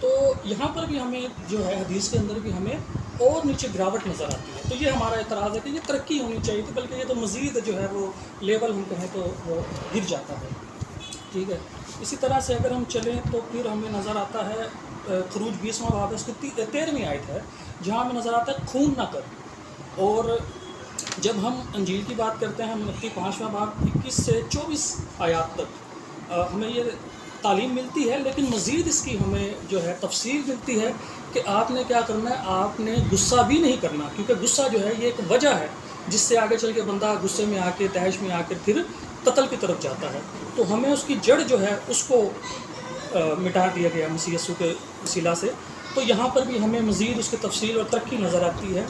تو یہاں پر بھی ہمیں جو ہے حدیث کے اندر بھی ہمیں اور نیچے گراوٹ نظر آتی ہے. تو یہ ہمارا اعتراض ہے کہ یہ ترقی ہونی چاہیے تھی، بلکہ یہ تو مزید جو ہے وہ لیول ہم کہیں تو وہ گر جاتا ہے. ٹھیک ہے. اسی طرح سے اگر ہم چلیں تو پھر ہمیں نظر آتا ہے خروج 20واں باب ہے، اس کی 13ویں آیت ہے، جہاں ہمیں نظر آتا ہے خون نہ کر. اور جب ہم انجیل کی بات کرتے ہیں، متی 5واں باب 21 سے 24 آیات تک ہمیں یہ تعلیم ملتی ہے، لیکن مزید اس کی ہمیں جو ہے تفصیل ملتی ہے کہ آپ نے کیا کرنا ہے. آپ نے غصہ بھی نہیں کرنا، کیونکہ غصہ جو ہے یہ ایک وجہ ہے جس سے آگے چل کے بندہ غصے میں آ کے تحش میں آ کے پھر قتل کی طرف جاتا ہے. تو ہمیں اس کی جڑ جو ہے اس کو مٹا دیا گیا مسیح یسوع کے وسیلہ سے. تو یہاں پر بھی ہمیں مزید اس کی تفصیل اور ترقی نظر آتی ہے.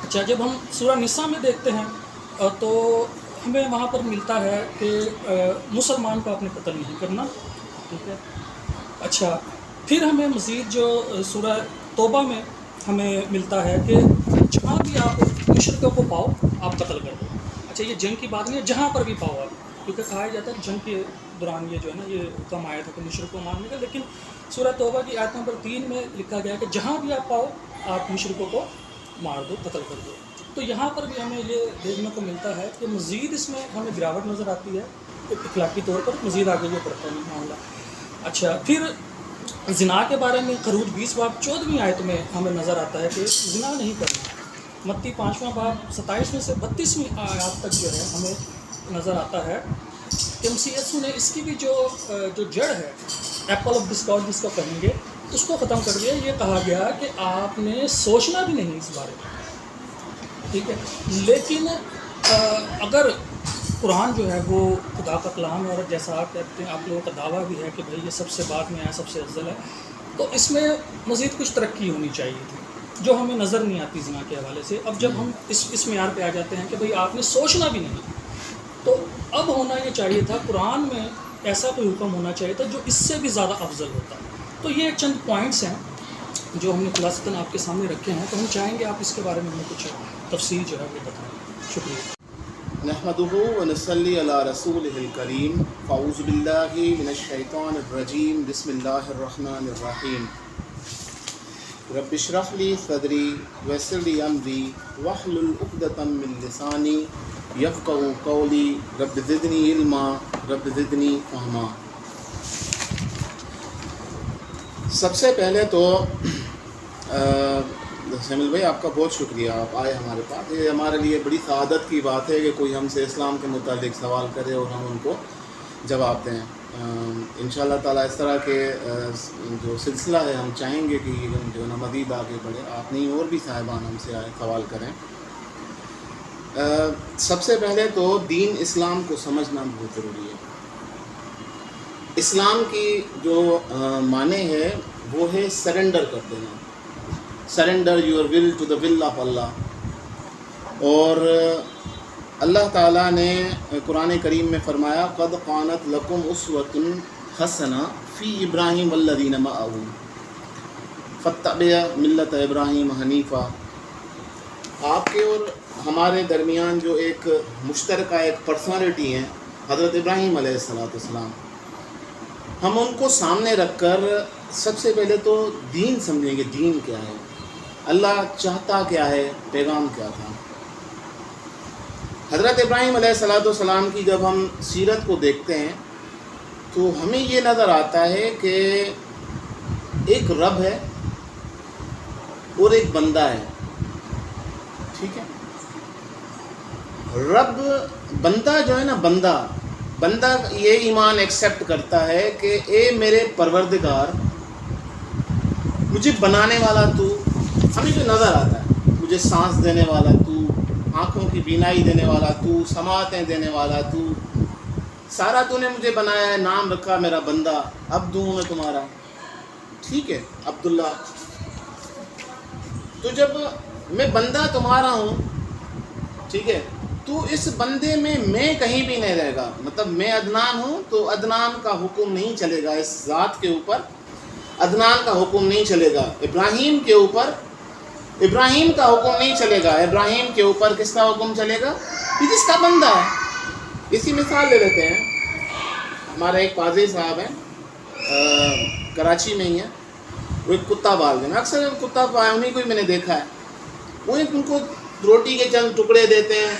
اچھا، جب ہم سورہ نساء میں دیکھتے ہیں تو ہمیں وہاں پر ملتا ہے کہ مسلمان کو اپنے قتل نہیں کرنا. ٹھیک ہے. اچھا، پھر ہمیں مزید جو سورہ توبہ میں ہمیں ملتا ہے کہ جہاں بھی آپ مشرکوں کو پاؤ آپ قتل کر دو. اچھا، یہ جنگ کی بات نہیں ہے، جہاں پر بھی پاؤ آپ، کیونکہ کہا جاتا ہے جنگ کے دوران یہ جو ہے نا یہ حکم آیا تھا کہ مشرک کو مارنے کا. لیکن سورہ توبہ کی آیت نمبر 3 میں لکھا گیا کہ جہاں بھی آپ پاؤ آپ مشرکوں کو مار دو، قتل کر دو. تو یہاں پر بھی ہمیں یہ دیکھنے کو ملتا ہے کہ مزید اس میں ہمیں گراوٹ نظر آتی ہے اخلاقی طور پر. مزید آگے یہ پڑھتا ہے معاملہ. اچھا، پھر زنا کے بارے میں خروج 20 باب 14ویں آیت میں ہمیں نظر آتا ہے کہ زنا نہیں کرنا. متی 5واں باب 27 میں سے 32ویں آیات تک جو ہے ہمیں نظر آتا ہے کہ مسیح یسوع نے اس کی بھی جو جڑ ہے، ایپل آف ڈسکارڈ جس کو کہیں گے، اس کو ختم کر دیا. یہ کہا گیا کہ آپ نے سوچنا بھی نہیں اس بارے میں. ٹھیک ہے. لیکن اگر قرآن جو ہے وہ خدا کا کلام ہے، اور جیسا آپ کہتے ہیں آپ لوگوں کا دعویٰ بھی ہے کہ بھائی یہ سب سے بعد میں آیا، سب سے افضل ہے، تو اس میں مزید کچھ ترقی ہونی چاہیے تھی جو ہمیں نظر نہیں آتی زنا کے حوالے سے. اب جب ہم اس معیار پہ آ جاتے ہیں کہ بھائی آپ نے سوچنا بھی نہیں، تو اب ہونا یہ چاہیے تھا قرآن میں ایسا کوئی حکم ہونا چاہیے تھا جو اس سے بھی زیادہ افضل ہوتا. تو یہ چند پوائنٹس ہیں جو ہم نے خلاصتاً آپ کے سامنے رکھے ہیں. تو ہم چاہیں گے آپ اس کے بارے میں ہمیں کچھ تفصیل جو ہے وہ بتائیں. شکریہ. نحمدہ ونصلی علی رسولہ الکریم. اعوذ باللہ من الشیطان الرجیم. بسم اللہ الرحمن الرحیم. رب اشرح لی صدری ویسر لی امری واحلل عقدۃ من لسانی یفقہوا قولی. رب زدنی علما رب زدنی فہما. سب سے پہلے تو سمیل بھائی آپ کا بہت شکریہ، آپ آئے ہمارے پاس. یہ ہمارے لیے بڑی سعادت کی بات ہے کہ کوئی ہم سے اسلام کے متعلق سوال کرے اور ہم ان کو جواب دیں. انشاءاللہ تعالیٰ اس طرح کے جو سلسلہ ہے ہم چاہیں گے کہ جو نا مزید آگے بڑھے. آپ نہیں اور بھی صاحبان ہم سے آئے سوال کریں. سب سے پہلے تو دین اسلام کو سمجھنا بہت ضروری ہے. اسلام کی جو معنی ہے وہ ہے سرنڈر کر دینا. Surrender your will to the will of Allah. اور اللہ تعالیٰ نے قرآن کریم میں فرمایا قد کانت لکم اسوۃ حسنہ فی ابراہیم والذین معہ فاتبعوا ملۃ ابراہیم حنیفا. آپ کے اور ہمارے درمیان جو ایک مشترکہ ایک پرسنالٹی ہیں حضرت ابراہیم علیہ السلام، ہم ان کو سامنے رکھ کر سب سے پہلے تو دین سمجھیں گے. دین کیا ہے، اللہ چاہتا کیا ہے، پیغام کیا تھا. حضرت ابراہیم علیہ السلام کی جب ہم سیرت کو دیکھتے ہیں تو ہمیں یہ نظر آتا ہے کہ ایک رب ہے اور ایک بندہ ہے. ٹھیک ہے. رب بندہ جو ہے نا، بندہ یہ ایمان ایکسیپٹ کرتا ہے کہ اے میرے پروردگار، مجھے بنانے والا تو، ہمیں جو نظر آتا ہے مجھے سانس دینے والا تو، آنکھوں کی بینائی دینے والا تو، سماعتیں دینے والا تو، سارا تو نے مجھے بنایا ہے. نام رکھا میرا بندہ، عبد ہوں میں تمہارا. ٹھیک ہے، عبداللہ. تو جب میں بندہ تمہارا ہوں، ٹھیک ہے، تو اس بندے میں کہیں بھی نہیں رہے گا. مطلب میں عدنان ہوں تو عدنان کا حکم نہیں چلے گا، اس ذات کے اوپر عدنان کا حکم نہیں چلے گا. ابراہیم کے اوپر ابراہیم کا حکم نہیں چلے گا. ابراہیم کے اوپر کس کا حکم چلے گا؟ یہ جس کا بندہ ہے. اسی مثال لے لیتے ہیں. ہمارے ایک قاضی صاحب ہیں، کراچی میں ہی ہیں. وہ ایک کتا پال دینا، اکثر کتا پایا انہیں کو ہی میں نے دیکھا ہے، وہ ان کو روٹی کے چند ٹکڑے دیتے ہیں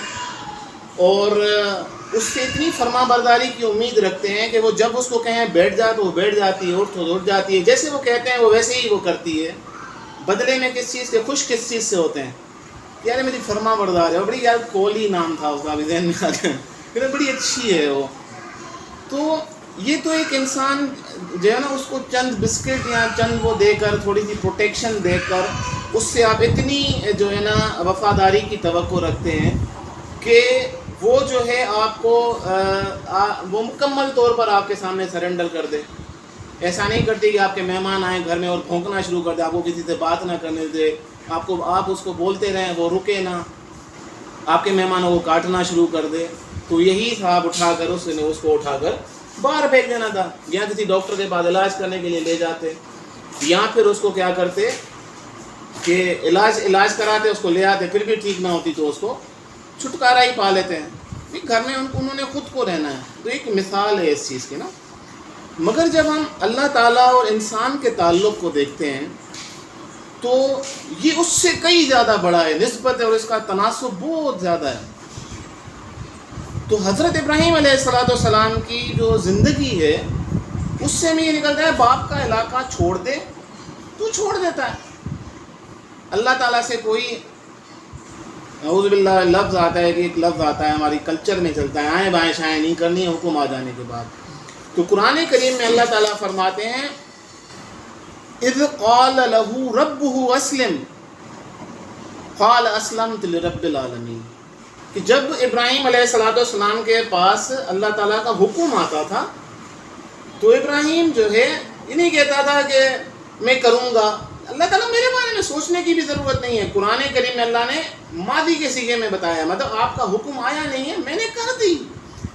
اور اس سے اتنی فرما برداری کی امید رکھتے ہیں کہ وہ جب اس کو کہیں بیٹھ جا تو وہ بیٹھ جاتی ہے، اٹھ تو اٹھ جاتی ہے، جیسے وہ کہتے ہیں وہ ویسے ہی وہ کرتی ہے۔ بدلے میں کس چیز کے؟ خوش کس چیز سے ہوتے ہیں؟ یار میری فرما بردار ہے، اور بڑی یار کولی نام تھا اس کا بھی ذہن میں آ گیا، بڑی اچھی ہے وہ۔ تو یہ تو ایک انسان جو ہے نا اس کو چند بسکٹ یا چند وہ دے کر، تھوڑی سی پروٹیکشن دے کر اس سے آپ اتنی جو ہے نا وفاداری کی توقع رکھتے ہیں کہ وہ جو ہے آپ کو وہ مکمل طور پر آپ کے سامنے سرنڈر کر دے۔ ایسا نہیں کرتی کہ آپ کے مہمان آئیں گھر میں اور بھونکنا شروع کر دے، آپ کو کسی سے بات نہ کرنے دے، آپ اس کو بولتے رہیں وہ رکے نہ، آپ کے مہمانوں کو کاٹنا شروع کر دے۔ تو یہی تھا، آپ اٹھا کر اس کو اٹھا کر باہر پھینک دینا تھا، یا کسی ڈاکٹر کے پاس علاج کرنے کے لیے لے جاتے، یا پھر اس کو کیا کرتے کہ علاج کراتے، اس کو لے آتے، پھر بھی ٹھیک نہ ہوتی تو اس کو چھٹکارا ہی پا لیتے ہیں، گھر میں انہوں نے خود کو رہنا ہے۔ تو ایک مثال ہے اس چیز کی نا۔ مگر جب ہم اللہ تعالیٰ اور انسان کے تعلق کو دیکھتے ہیں تو یہ اس سے کئی زیادہ بڑا ہے، نسبت ہے اور اس کا تناسب بہت زیادہ ہے۔ تو حضرت ابراہیم علیہ السلام کی جو زندگی ہے اس سے ہمیں یہ نکلتا ہے باپ کا علاقہ چھوڑ دے تو چھوڑ دیتا ہے۔ اللہ تعالیٰ سے کوئی اعوذ باللہ لفظ آتا ہے کہ ایک لفظ آتا ہے ہماری کلچر میں چلتا ہے، آئیں بائیں شائیں نہیں کرنی ہے حکم آ جانے کے بعد۔ تو قرآن کریم میں اللہ تعالیٰ فرماتے ہیں اذ قال له ربه اسلم قال اسلمت لرب العالمین، کہ جب ابراہیم علیہ السلام کے پاس اللہ تعالیٰ کا حکم آتا تھا تو ابراہیم جو ہے یہ نہیں کہتا تھا کہ میں کروں گا، اللہ تعالیٰ میرے بارے میں سوچنے کی بھی ضرورت نہیں ہے۔ قرآن کریم میں اللہ نے ماضی کے صیغے میں بتایا، مطلب آپ کا حکم آیا نہیں ہے، میں نے کر دی،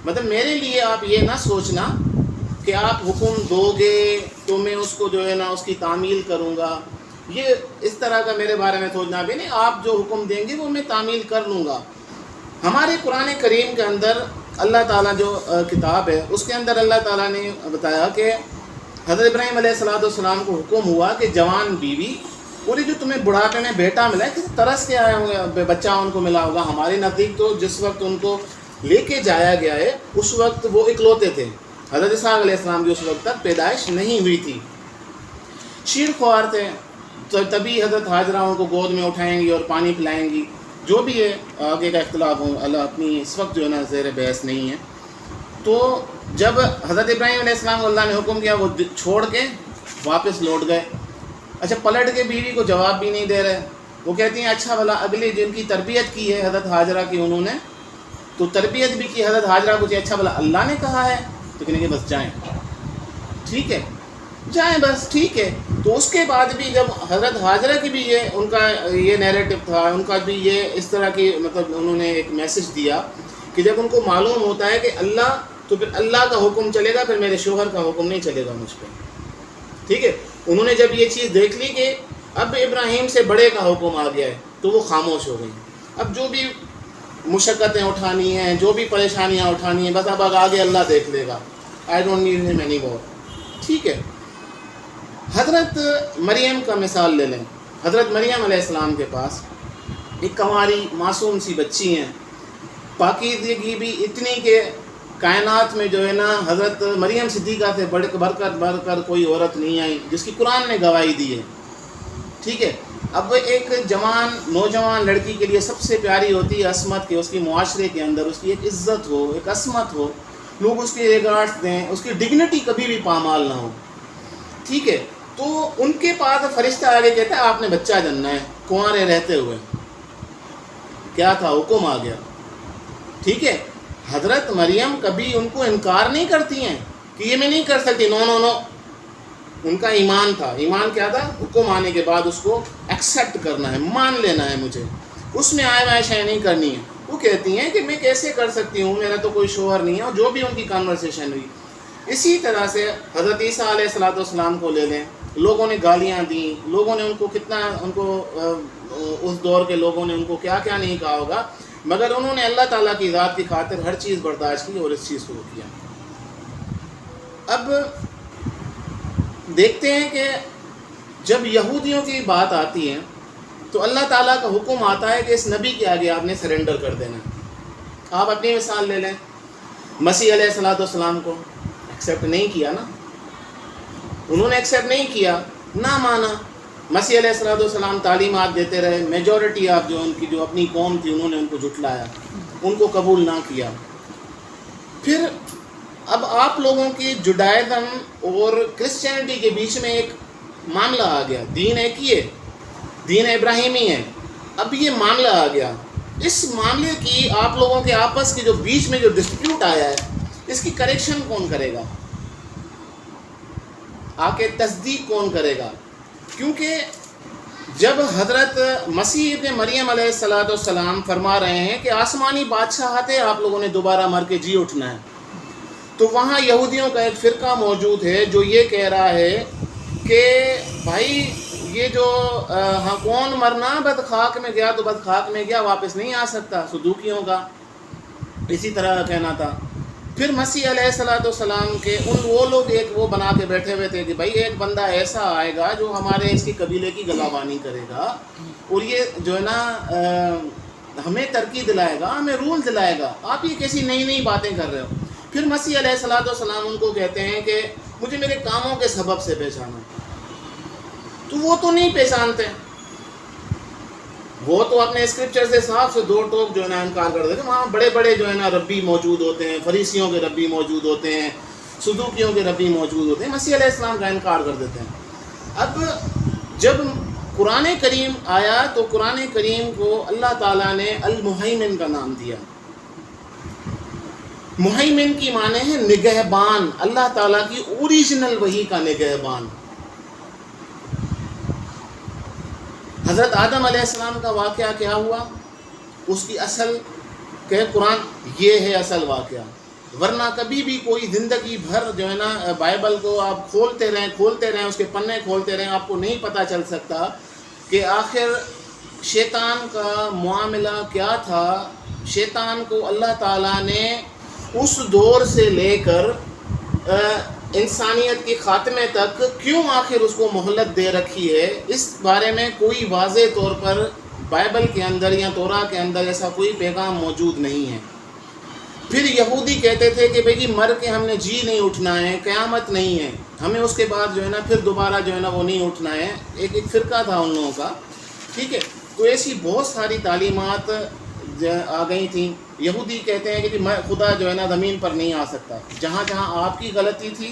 مطلب میرے لیے آپ یہ نہ سوچنا کہ آپ حکم دو گے تو میں اس کو جو ہے نا اس کی تعمیل کروں گا، یہ اس طرح کا میرے بارے میں سوچنا بھی نہیں، آپ جو حکم دیں گے وہ میں تعمیل کر لوں گا۔ ہمارے قرآن کریم کے اندر اللہ تعالیٰ جو کتاب ہے اس کے اندر اللہ تعالیٰ نے بتایا کہ حضرت ابراہیم علیہ السلام کو حکم ہوا کہ جوان بیوی اور یہ جو تمہیں بڑھاپے میں بیٹا ملا ہے کسی طرح کے آیا ہوگا، بچہ ان کو ملا ہوگا، ہمارے نزدیک تو جس وقت ان کو لے کے جایا گیا ہے اس وقت وہ اکلوتے تھے، حضرت اسحاق علیہ السلام کی اس وقت تک پیدائش نہیں ہوئی تھی، شیر خوار تھے، تو تبھی حضرت حاجرہ ان کو گود میں اٹھائیں گی اور پانی پلائیں گی، جو بھی ہے آگے کا اختلاف ہو، اللہ اپنی اس وقت جو ہے نا زیر بحث نہیں ہے۔ تو جب حضرت ابراہیم علیہ السلام کو اللہ نے حکم کیا وہ چھوڑ کے واپس لوٹ گئے، اچھا پلٹ کے بیوی کو جواب بھی نہیں دے رہے، وہ کہتی ہیں اچھا بھلا اگلی جن کی تربیت کی ہے حضرت حاجرہ کی انہوں نے، تو تربیت بھی کی حضرت حاجرہ کو، اچھا بھلا اللہ نے کہا ہے تو کہنے کہ بس جائیں، ٹھیک ہے جائیں بس ٹھیک ہے۔ تو اس کے بعد بھی جب حضرت حاجرہ کی بھی یہ ان کا یہ نیریٹو تھا، ان کا بھی یہ اس طرح کی مطلب انہوں نے ایک میسج دیا کہ جب ان کو معلوم ہوتا ہے کہ اللہ، تو پھر اللہ کا حکم چلے گا، پھر میرے شوہر کا حکم نہیں چلے گا مجھ پہ، ٹھیک ہے۔ انہوں نے جب یہ چیز دیکھ لی کہ اب ابراہیم سے بڑے کا حکم آ گیا ہے تو وہ خاموش ہو گئی، اب جو بھی مشقتیں اٹھانی ہیں، جو بھی پریشانیاں اٹھانی ہیں، بس اب آگے اللہ دیکھ لے گا، آئی ڈونٹ نیڈ ہم اینی مور، ٹھیک ہے۔ حضرت مریم کا مثال لے لیں، حضرت مریم علیہ السلام کے پاس ایک کنواری معصوم سی بچی ہیں، پاکیزگی بھی اتنی کہ کائنات میں جو ہے نا حضرت مریم صدیقہ سے بڑھ کر کوئی عورت نہیں آئی جس کی قرآن نے گواہی دی ہے، ٹھیک ہے۔ اب ایک نوجوان لڑکی کے لیے سب سے پیاری ہوتی ہے عصمت کہ اس کی معاشرے کے اندر اس کی ایک عزت ہو، ایک عصمت ہو، لوگ اس کی ریگارڈ دیں، اس کی ڈگنیٹی کبھی بھی پامال نہ ہو، ٹھیک ہے۔ تو ان کے پاس فرشتہ آگے کہتا ہے آپ نے بچہ جننا ہے، کنوارے رہتے ہوئے، کیا تھا حکم آ گیا، ٹھیک ہے۔ حضرت مریم کبھی ان کو انکار نہیں کرتی ہیں کہ یہ میں نہیں کر سکتی، نو نو نو، ان کا ایمان تھا، ایمان کیا تھا؟ حکم آنے کے بعد اس کو ایکسیپٹ کرنا ہے، مان لینا ہے مجھے، اس میں آئے بائیں شائیں نہیں کرنی ہے۔ وہ کہتی ہیں کہ میں کیسے کر سکتی ہوں، میرا تو کوئی شوہر نہیں ہے، اور جو بھی ان کی کنورسیشن ہوئی۔ اسی طرح سے حضرت عیسیٰ علیہ السلام کو لے لیں، لوگوں نے گالیاں دیں، لوگوں نے ان کو کتنا، ان کو اس دور کے لوگوں نے ان کو کیا کیا نہیں کہا ہوگا، مگر انہوں نے اللہ تعالیٰ کی ذات کی خاطر ہر چیز برداشت کی اور اس چیز کو کیا۔ اب دیکھتے ہیں کہ جب یہودیوں کی بات آتی ہے تو اللہ تعالیٰ کا حکم آتا ہے کہ اس نبی کے آگے آپ نے سرنڈر کر دینا. آپ اپنی مثال لے لیں, مسیح علیہ السلام کو ایکسیپٹ نہیں کیا نا, انہوں نے ایکسیپٹ نہیں کیا, نہ مانا. مسیح علیہ السلام تعلیمات دیتے رہے, میجورٹی آپ جو ان کی جو اپنی قوم تھی انہوں نے ان کو جھٹلایا, ان کو قبول نہ کیا. پھر اب آپ لوگوں کی جوڈائزم اور کرسچینٹی کے بیچ میں ایک معاملہ آ گیا. دین ایک ہی ہے, دین ابراہیمی ہے. اب یہ معاملہ آ گیا, اس معاملے کی آپ لوگوں کے آپس کے جو بیچ میں جو ڈسپیوٹ آیا ہے, اس کی کریکشن کون کرے گا, آ کے تصدیق کون کرے گا؟ کیونکہ جب حضرت مسیح ابن مریم علیہ السلام فرما رہے ہیں کہ آسمانی بادشاہت ہے, آپ لوگوں نے دوبارہ مر کے جی اٹھنا ہے, تو وہاں یہودیوں کا ایک فرقہ موجود ہے جو یہ کہہ رہا ہے کہ بھائی یہ جو ہاں کون مرنا, بد خاک میں گیا تو بد خاک میں گیا, واپس نہیں آ سکتا. صدوقیوں کا اسی طرح کا کہنا تھا. پھر مسیح علیہ السلام کے وہ لوگ ایک وہ بنا کے بیٹھے ہوئے تھے کہ بھائی ایک بندہ ایسا آئے گا جو ہمارے اس کی قبیلے کی گلاوانی کرے گا, اور یہ جو ہے نا ہمیں ترقی دلائے گا, ہمیں رول دلائے گا. آپ یہ کیسی نئی نئی باتیں کر رہے ہو. پھر مسیح علیہ السلام ان کو کہتے ہیں کہ مجھے میرے کاموں کے سبب سے پہچانا. تو وہ تو نہیں پہچانتے, وہ تو اپنے اسکرپچر سے صاف سے دو ٹوک جو ہے نا انکار کر دیتے ہیں. وہاں بڑے بڑے جو ہے نا ربی موجود ہوتے ہیں, فریسیوں کے ربی موجود ہوتے ہیں, صدوقیوں کے ربی موجود ہوتے ہیں, مسیح علیہ السلام کا انکار کر دیتے ہیں. اب جب قرآن کریم آیا تو قرآن کریم کو اللہ تعالیٰ نے المہیمن کا نام دیا. مہیمن کی معنی ہے نگہبان, اللہ تعالیٰ کی اوریجنل وحی کا نگہبان. حضرت آدم علیہ السلام کا واقعہ کیا ہوا, اس کی اصل کہ قرآن یہ ہے اصل واقعہ. ورنہ کبھی بھی کوئی زندگی بھر جو ہے نا بائبل کو آپ کھولتے رہیں اس کے پنے کھولتے رہیں, آپ کو نہیں پتہ چل سکتا کہ آخر شیطان کا معاملہ کیا تھا. شیطان کو اللہ تعالیٰ نے اس دور سے لے کر انسانیت کے خاتمے تک کیوں آخر اس کو مہلت دے رکھی ہے, اس بارے میں کوئی واضح طور پر بائبل کے اندر یا توراہ کے اندر ایسا کوئی پیغام موجود نہیں ہے. پھر یہودی کہتے تھے کہ بھئی مر کے ہم نے جی نہیں اٹھنا ہے, قیامت نہیں ہے, ہمیں اس کے بعد جو ہے نا پھر دوبارہ جو ہے نا وہ نہیں اٹھنا ہے. ایک فرقہ تھا ان لوگوں کا, ٹھیک ہے. تو ایسی بہت ساری تعلیمات آ گئی تھیں. یہودی کہتے ہیں کہ خدا جو ہے نا زمین پر نہیں آ سکتا. جہاں جہاں آپ کی غلطی تھی,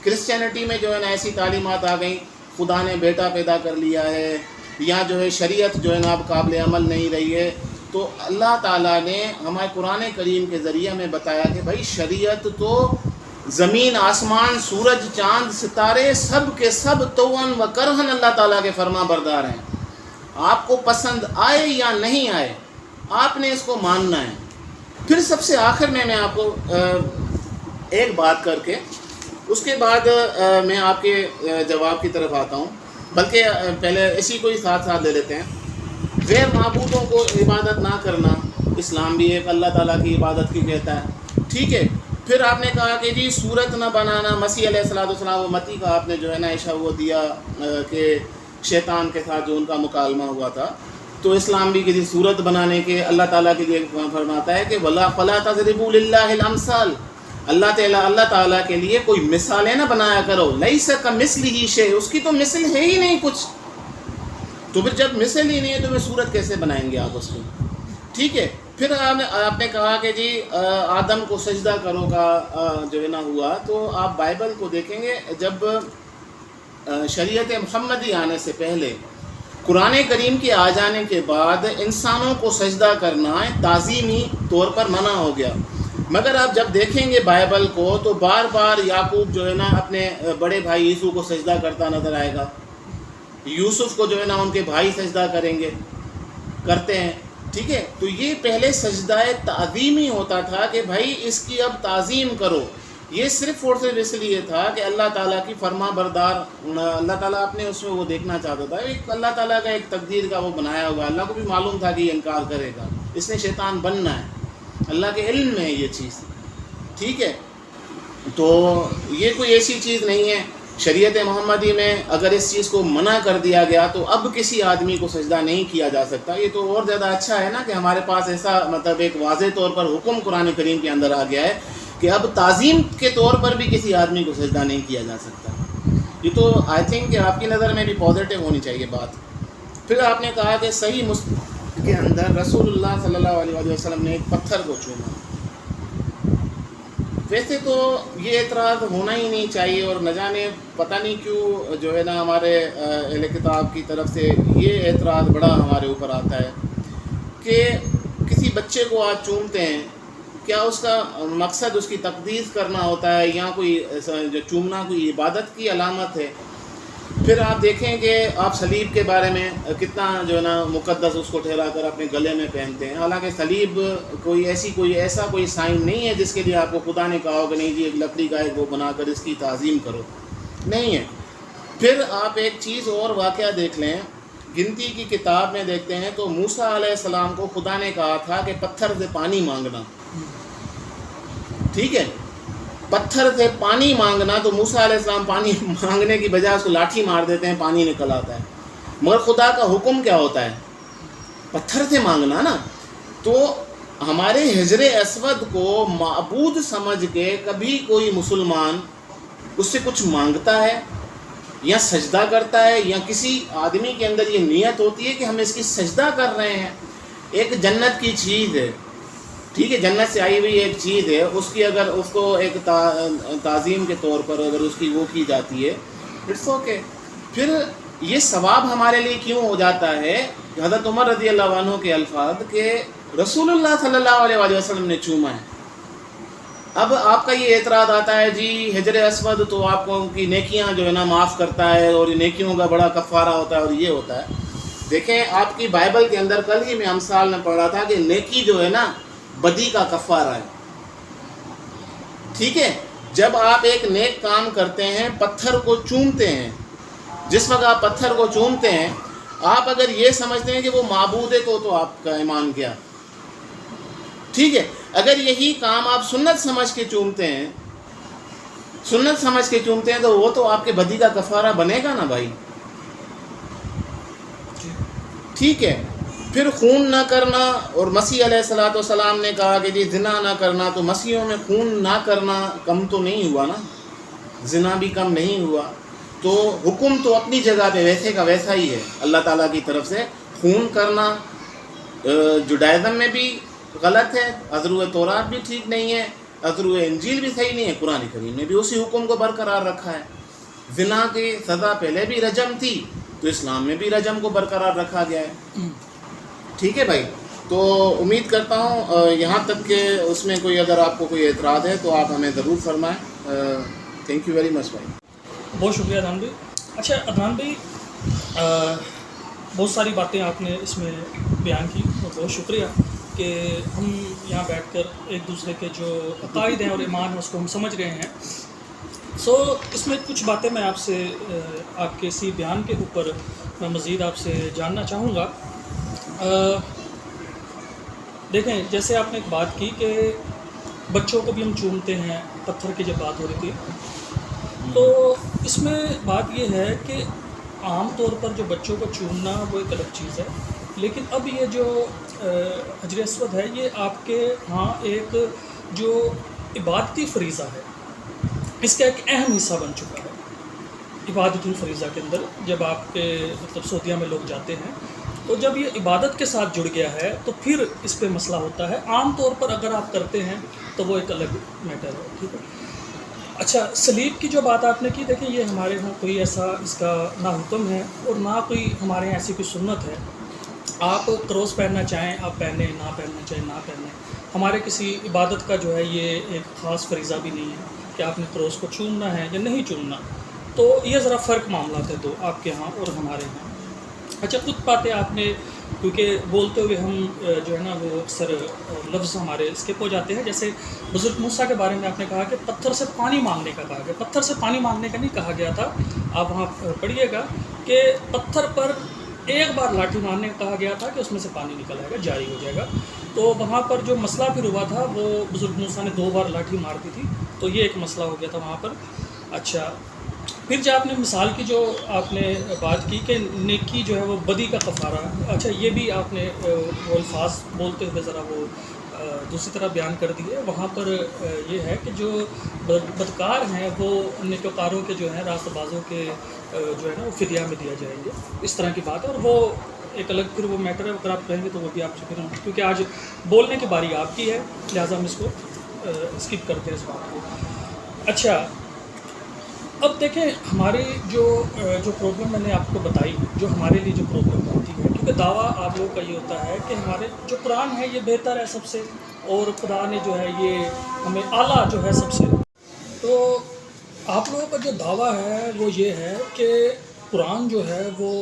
کرسچینٹی میں جو ہے نا ایسی تعلیمات آ گئیں, خدا نے بیٹا پیدا کر لیا ہے, یا جو ہے شریعت جو ہے نا اب قابل عمل نہیں رہی ہے. تو اللہ تعالیٰ نے ہمارے قرآن کریم کے ذریعے میں بتایا کہ بھائی شریعت تو زمین آسمان سورج چاند ستارے سب کے سب توان و کرہن اللہ تعالیٰ کے فرما بردار ہیں. آپ کو پسند آئے یا نہیں آئے, آپ نے اس کو ماننا ہے. پھر سب سے آخر میں آپ کو ایک بات کر کے اس کے بعد میں آپ کے جواب کی طرف آتا ہوں, بلکہ پہلے اسی کو ہی ساتھ لے لیتے ہیں. غیر معبودوں کو عبادت نہ کرنا, اسلام بھی ایک اللہ تعالیٰ کی عبادت کی کہتا ہے, ٹھیک ہے. پھر آپ نے کہا کہ جی صورت نہ بنانا, مسیح علیہ السلام و متی کا آپ نے جو ہے نا عشاء وہ دیا کہ شیطان کے ساتھ جو ان کا مکالمہ ہوا تھا, تو اسلام بھی کسی صورت بنانے کے اللہ تعالیٰ کے لیے فرماتا ہے کہ وَلَا فَلَا تَضْرِبُوا لِلَّهِ الْأَمْثَالَ, اللہ تعالیٰ کے لیے کوئی مثالیں نہ بنایا کرو. لَيْسَ كَمِثْلِهِ شَيْءٌ, اس کی تو مثل ہے ہی نہیں کچھ. تو پھر جب مثل ہی نہیں ہے تو پھر صورت کیسے بنائیں گے آپ اس کو, ٹھیک ہے. پھر آپ نے کہا کہ جی آدم کو سجدہ کرو کا جو ہے نا ہوا, تو آپ بائبل کو دیکھیں گے جب شریعت محمدی آنے سے پہلے قرآن کریم کے آ جانے کے بعد انسانوں کو سجدہ کرنا تعظیمی طور پر منع ہو گیا. مگر آپ جب دیکھیں گے بائبل کو تو بار بار یعقوب جو ہے نا اپنے بڑے بھائی یوسف کو سجدہ کرتا نظر آئے گا. یوسف کو جو ہے نا ان کے بھائی سجدہ کرتے ہیں, ٹھیک ہے. تو یہ پہلے سجدہ تعظیمی ہوتا تھا کہ بھائی اس کی اب تعظیم کرو. یہ صرف اور صرف اس لیے تھا کہ اللہ تعالیٰ کی فرما بردار, اللہ تعالیٰ اپنے اس میں وہ دیکھنا چاہتا تھا. ایک اللہ تعالیٰ کا ایک تقدیر کا وہ بنایا ہوگا, اللہ کو بھی معلوم تھا کہ یہ انکار کرے گا, اس نے شیطان بننا ہے, اللہ کے علم میں ہے یہ چیز, ٹھیک ہے. تو یہ کوئی ایسی چیز نہیں ہے, شریعت محمدی میں اگر اس چیز کو منع کر دیا گیا تو اب کسی آدمی کو سجدہ نہیں کیا جا سکتا. یہ تو اور زیادہ اچھا ہے نا کہ ہمارے پاس ایسا مطلب ایک واضح طور پر حکم قرآن کریم کے اندر آ گیا ہے کہ اب تعظیم کے طور پر بھی کسی آدمی کو سجدہ نہیں کیا جا سکتا. یہ تو آئی تھنک کہ آپ کی نظر میں بھی پازیٹیو ہونی چاہیے بات. پھر آپ نے کہا کہ صحیح مسلم کے اندر رسول اللہ صلی اللہ علیہ وسلم نے ایک پتھر کو چوما. ویسے تو یہ اعتراض ہونا ہی نہیں چاہیے، اور نہ جانے پتہ نہیں کیوں جو ہے نا ہمارے اہل کتاب کی طرف سے یہ اعتراض بڑا ہمارے اوپر آتا ہے کہ کسی بچے کو آپ چومتے ہیں، کیا اس کا مقصد اس کی تقدیس کرنا ہوتا ہے یا کوئی جو چومنا کوئی عبادت کی علامت ہے؟ پھر آپ دیکھیں کہ آپ صلیب کے بارے میں کتنا جو ہے نا مقدس اس کو ٹھہرا کر اپنے گلے میں پہنتے ہیں، حالانکہ صلیب کوئی ایسا کوئی سائن نہیں ہے جس کے لیے آپ کو خدا نے کہا ہو کہ نہیں جی ایک لکڑی کا ایک وہ بنا کر اس کی تعظیم کرو، نہیں ہے. پھر آپ ایک چیز اور واقعہ دیکھ لیں، گنتی کی کتاب میں دیکھتے ہیں تو موسیٰ علیہ السلام کو خدا نے کہا تھا کہ پتھر سے پانی مانگنا. ٹھیک ہے، پتھر سے پانی مانگنا، تو موسیٰ علیہ السلام پانی مانگنے کی بجائے اس کو لاٹھی مار دیتے ہیں، پانی نکل آتا ہے. مگر خدا کا حکم کیا ہوتا ہے؟ پتھر سے مانگنا نا. تو ہمارے حجر اسود کو معبود سمجھ کے کبھی کوئی مسلمان اس سے کچھ مانگتا ہے یا سجدہ کرتا ہے، یا کسی آدمی کے اندر یہ نیت ہوتی ہے کہ ہم اس کی سجدہ کر رہے ہیں؟ ایک جنت کی چیز ہے، ٹھیک ہے، جنت سے آئی ہوئی ایک چیز ہے، اس کی اگر اس کو ایک تعظیم کے طور پر اگر اس کی وہ کی جاتی ہے اٹس اوکے. پھر یہ ثواب ہمارے لیے کیوں ہو جاتا ہے؟ حضرت عمر رضی اللہ عنہ کے الفاظ کہ رسول اللہ صلی اللہ علیہ وسلم نے چوما ہے. اب آپ کا یہ اعتراض آتا ہے جی حجر اسود تو آپ کو کی نیکیاں جو ہے نا معاف کرتا ہے، اور نیکیوں کا بڑا کفارہ ہوتا ہے اور یہ ہوتا ہے. دیکھیں آپ کی بائبل کے اندر کل ہی میں امثال میں پڑھا تھا کہ نیکی جو ہے نا بدی کا کفارہ ہے. ٹھیک ہے، جب آپ ایک نیک کام کرتے ہیں، پتھر کو چومتے ہیں، جس وقت آپ پتھر کو چومتے ہیں آپ اگر یہ سمجھتے ہیں کہ وہ معبود ہے تو آپ کا ایمان کیا. ٹھیک ہے، اگر یہی کام آپ سنت سمجھ کے چومتے ہیں تو وہ تو آپ کے بدی کا کفارہ بنے گا نا بھائی. ٹھیک ہے، پھر خون نہ کرنا، اور مسیح علیہ الصلوۃ والسلام نے کہا کہ جی زنا نہ کرنا، تو مسیحوں میں خون نہ کرنا کم تو نہیں ہوا نا، زنا بھی کم نہیں ہوا. تو حکم تو اپنی جگہ پہ ویسے کا ویسا ہی ہے اللہ تعالیٰ کی طرف سے. خون کرنا جوڈائزم میں بھی غلط ہے، ازرو تورات بھی ٹھیک نہیں ہے، ازرو انجیل بھی صحیح نہیں ہے، قرآن کریم نے بھی اسی حکم کو برقرار رکھا ہے. زنا کی سزا پہلے بھی رجم تھی، تو اسلام میں بھی رجم کو برقرار رکھا گیا ہے. ٹھیک ہے بھائی، تو امید کرتا ہوں یہاں تک کہ اس میں کوئی اگر آپ کو کوئی اعتراض ہے تو آپ ہمیں ضرور فرمائیں. تھینک یو ویری مچ بھائی. بہت شکریہ عدنان بھائی. اچھا عدنان بھائی، بہت ساری باتیں آپ نے اس میں بیان کی، اور بہت شکریہ کہ ہم یہاں بیٹھ کر ایک دوسرے کے جو عقائد ہیں اور ایمان ہے اس کو ہم سمجھ رہے ہیں. اس میں کچھ باتیں میں آپ سے آپ کے اسی بیان کے اوپر میں مزید آپ سے جاننا چاہوں گا. دیکھیں، جیسے آپ نے ایک بات کی کہ بچوں کو بھی ہم چومتے ہیں، پتھر کی جب بات ہو رہی تھی، تو اس میں بات یہ ہے کہ عام طور پر جو بچوں کو چومنا وہ ایک الگ چیز ہے، لیکن اب یہ جو حجر اسود ہے یہ آپ کے ہاں ایک جو عبادتی فریضہ ہے، اس کا ایک اہم حصہ بن چکا ہے. عبادتی فریضہ کے اندر جب آپ کے مطلب سعودیہ میں لوگ جاتے ہیں تو جب یہ عبادت کے ساتھ جڑ گیا ہے تو پھر اس پہ مسئلہ ہوتا ہے. عام طور پر اگر آپ کرتے ہیں تو وہ ایک الگ میٹر ہے. ٹھیک ہے. اچھا، صلیب کی جو بات آپ نے کی، دیکھیں یہ ہمارے ہاں کوئی ایسا اس کا نہ حکم ہے اور نہ کوئی ہمارے یہاں ایسی کوئی سنت ہے. آپ کروس پہننا چاہیں آپ پہنیں، نہ پہننا چاہیں نہ پہنیں. ہمارے کسی عبادت کا جو ہے یہ ایک خاص فریضہ بھی نہیں ہے کہ آپ نے کروس کو چومنا ہے یا نہیں چومنا. تو یہ ذرا فرق معاملات ہے دو، آپ کے ہاں اور ہمارے ہاں. اچھا، کچھ باتیں آپ نے کیونکہ بولتے ہوئے ہم جو ہے نا وہ اکثر لفظ ہمارے اسکپ ہو جاتے ہیں. جیسے بزرگ موسیٰ کے بارے میں آپ نے کہا کہ پتھر سے پانی مانگنے کا کہا گیا. پتھر سے پانی مانگنے کا نہیں کہا گیا تھا، آپ وہاں پڑھیے گا کہ پتھر پر ایک بار لاٹھی مارنے کا کہا گیا تھا کہ اس میں سے پانی نکل آئے گا، جاری ہو جائے گا. تو وہاں پر جو مسئلہ پھر ہوا تھا وہ بزرگ موسیٰ نے 2 بار لاٹھی مار دی تھی، تو یہ ایک مسئلہ ہو گیا تھا وہاں پر. اچھا، پھر جو آپ نے مثال کی جو آپ نے بات کی کہ نیکی جو ہے وہ بدی کا کفارہ، اچھا یہ بھی آپ نے وہ الفاظ بولتے ہوئے ذرا وہ دوسری طرح بیان کر دیے. وہاں پر یہ ہے کہ جو بدکار ہیں وہ نیکوکاروں کے جو ہیں راست بازوں کے جو ہے نا وہ فدیہ میں دیا جائیں گے، اس طرح کی بات ہے. اور وہ ایک الگ پھر وہ میٹر ہے، اگر آپ کہیں گے تو وہ بھی آپ سے پھر کیونکہ آج بولنے کی باری آپ کی ہے، لہٰذا ہم اس کو اسکپ کرتے ہیں اس بات کو. اچھا اب دیکھیں ہماری جو پرابلم میں نے آپ کو بتائی، جو ہمارے لیے جو پرابلم ہوتی ہے، کیونکہ دعویٰ آپ لوگوں کا یہ ہوتا ہے کہ ہمارے جو قرآن ہے یہ بہتر ہے سب سے، اور خدا نے جو ہے یہ ہمیں اعلیٰ جو ہے سب سے. تو آپ لوگوں کا جو دعویٰ ہے وہ یہ ہے کہ قرآن جو ہے وہ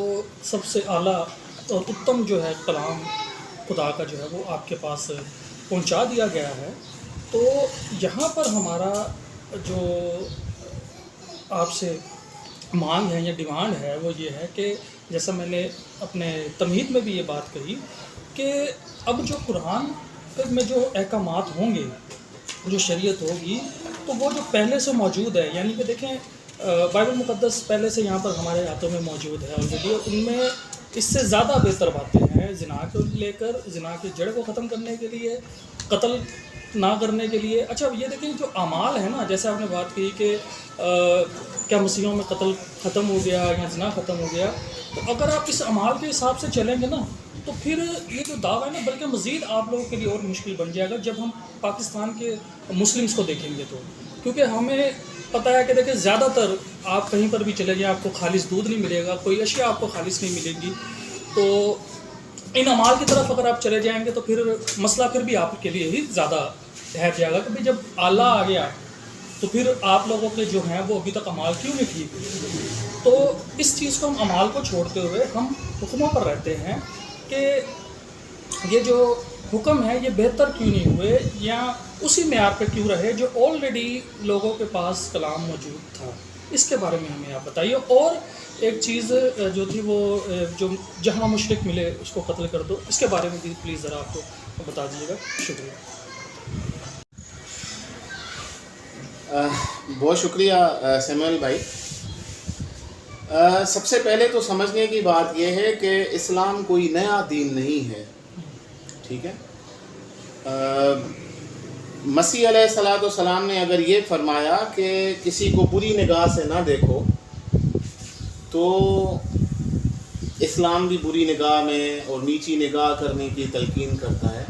سب سے اعلیٰ اور اتم جو ہے کلام خدا کا جو ہے وہ آپ کے پاس پہنچا دیا گیا ہے. تو یہاں پر ہمارا جو آپ سے مانگ ہے یا ڈیمانڈ ہے وہ یہ ہے کہ جیسا میں نے اپنے تمہید میں بھی یہ بات کہی کہ اب جو قرآن میں جو احکامات ہوں گے، جو شریعت ہوگی، تو وہ جو پہلے سے موجود ہے، یعنی کہ دیکھیں بائبل مقدس پہلے سے یہاں پر ہمارے ہاتھوں میں موجود ہے آلریڈی، اور ان میں اس سے زیادہ بہتر باتیں ہیں. زنا کو لے کر، زنا کی جڑ کو ختم کرنے کے لیے، قتل نہ کرنے کے لیے. اچھا یہ دیکھیں جو اعمال ہے نا، جیسے آپ نے بات کی کہ کیا مسیحوں میں قتل ختم ہو گیا یا زنا ختم ہو گیا، تو اگر آپ اس اعمال کے حساب سے چلیں گے نا تو پھر یہ جو دعویٰ ہے نا بلکہ مزید آپ لوگوں کے لیے اور مشکل بن جائے گا جب ہم پاکستان کے مسلمس کو دیکھیں گے. تو کیونکہ ہمیں پتہ ہے کہ دیکھیں زیادہ تر آپ کہیں پر بھی چلے جائیں آپ کو خالص دودھ نہیں ملے گا، کوئی اشیاء آپ کو خالص نہیں ملے گی. تو ان اعمال کی طرف اگر آپ چلے جائیں گے تو پھر مسئلہ پھر بھی آپ کے لیے ہی زیادہ ٹھہر جائے گا کہ جب اعلیٰ آ گیا تو پھر آپ لوگوں کے جو ہیں وہ ابھی تک اعمال کیوں نہیں ٹھیک ہوئے. تو اس چیز کو ہم اعمال کو چھوڑتے ہوئے ہم حکموں پر رہتے ہیں کہ یہ جو حکم ہے یہ بہتر کیوں نہیں ہوئے یا اسی معیار پہ کیوں رہے جو آلریڈی لوگوں کے پاس کلام موجود تھا. اس کے بارے میں ہمیں آپ بتائیے. اور ایک چیز جو تھی وہ جو جہاں مشرک ملے اس کو قتل کر دو، اس کے بارے میں بھی پلیز ذرا آپ کو بتا دیجیے گا. شکریہ. بہت شکریہ سیموئل بھائی. سب سے پہلے تو سمجھنے کی بات یہ ہے کہ اسلام کوئی نیا دین نہیں ہے، ٹھیک ہے. مسیح علیہ الصلوۃ والسلام نے اگر یہ فرمایا کہ کسی کو بری نگاہ سے نہ دیکھو، تو اسلام بھی بری نگاہ میں اور نیچی نگاہ کرنے کی تلقین کرتا ہے.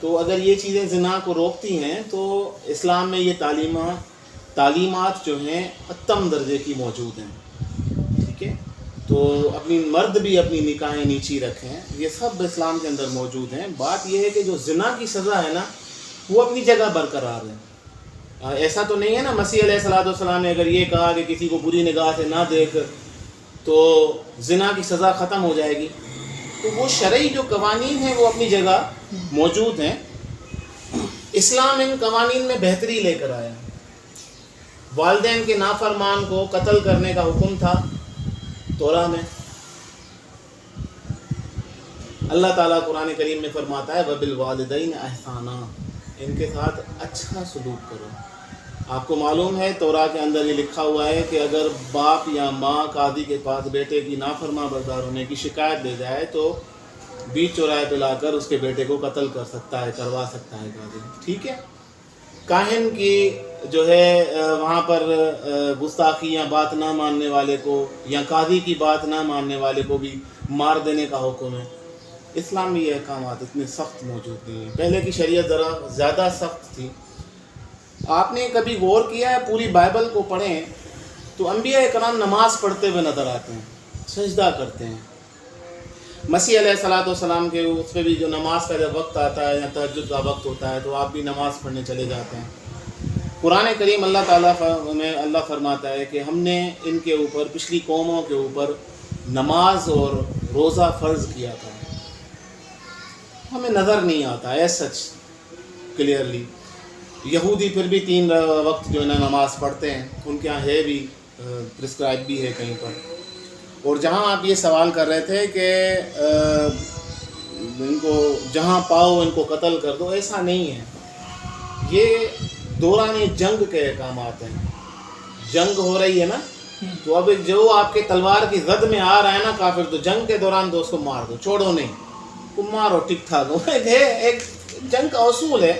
تو اگر یہ چیزیں زنا کو روکتی ہیں تو اسلام میں یہ تعلیمات جو ہیں اتم درجے کی موجود ہیں، ٹھیک ہے. تو اپنی مرد بھی اپنی نکاحیں نیچی رکھیں، یہ سب اسلام کے اندر موجود ہیں. بات یہ ہے کہ جو زنا کی سزا ہے نا وہ اپنی جگہ برقرار ہے. ایسا تو نہیں ہے نا مسیح علیہ الصلوۃ والسلام نے اگر یہ کہا کہ کسی کو بری نگاہ سے نہ دیکھ تو زنا کی سزا ختم ہو جائے گی. تو وہ شرعی جو قوانین ہیں وہ اپنی جگہ موجود ہیں. اسلام ان قوانین میں بہتری لے کر آیا. والدین کے نافرمان کو قتل کرنے کا حکم تھا توراہ میں. اللہ تعالیٰ قرآن کریم میں فرماتا ہے وَبِالْوَالِدَيْنِ احسانا، ان کے ساتھ اچھا سلوک کرو. آپ کو معلوم ہے توراہ کے اندر یہ لکھا ہوا ہے کہ اگر باپ یا ماں قاضی کے پاس بیٹے کی نافرما بردار ہونے کی شکایت دے جائے تو بیچ چوراہے پہ لا کر اس کے بیٹے کو قتل کر سکتا ہے، کروا سکتا ہے قاضی، ٹھیک ہے. کاہن کی جو ہے وہاں پر گستاخی یا بات نہ ماننے والے کو یا قاضی کی بات نہ ماننے والے کو بھی مار دینے کا حکم ہے. اسلام میں یہ احکامات اتنے سخت موجود نہیں ہیں. پہلے کی شریعت ذرا زیادہ سخت تھی. آپ نے کبھی غور کیا ہے پوری بائبل کو پڑھیں تو انبیاء کرام نماز پڑھتے ہوئے نظر آتے ہیں، سجدہ کرتے ہیں. مسیح علیہ الصلوۃ والسلام کے اس پہ بھی جو نماز کا جب وقت آتا ہے یا تہجد کا وقت ہوتا ہے تو آپ بھی نماز پڑھنے چلے جاتے ہیں. قرآن کریم اللہ تعالیٰ میں اللہ فرماتا ہے کہ ہم نے ان کے اوپر پچھلی قوموں کے اوپر نماز اور روزہ فرض کیا تھا. ہمیں نظر نہیں آتا ہے سچ کلیئرلی. یہودی پھر بھی 3 وقت جو ہے نا نماز پڑھتے ہیں، ان کے یہاں ہے بھی، پرسکرائب بھی ہے کہیں پر. اور جہاں آپ یہ سوال کر رہے تھے کہ ان کو جہاں پاؤ ان کو قتل کر دو، ایسا نہیں ہے. یہ دوران جنگ کے احکامات ہیں. جنگ ہو رہی ہے نا تو اب جو آپ کے تلوار کی زد میں آ رہا ہے نا کافر، تو جنگ کے دوران تو اس کو مار دو، چھوڑو نہیں، تم مارو ٹھیک ٹھاک. ایک جنگ کا اصول ہے.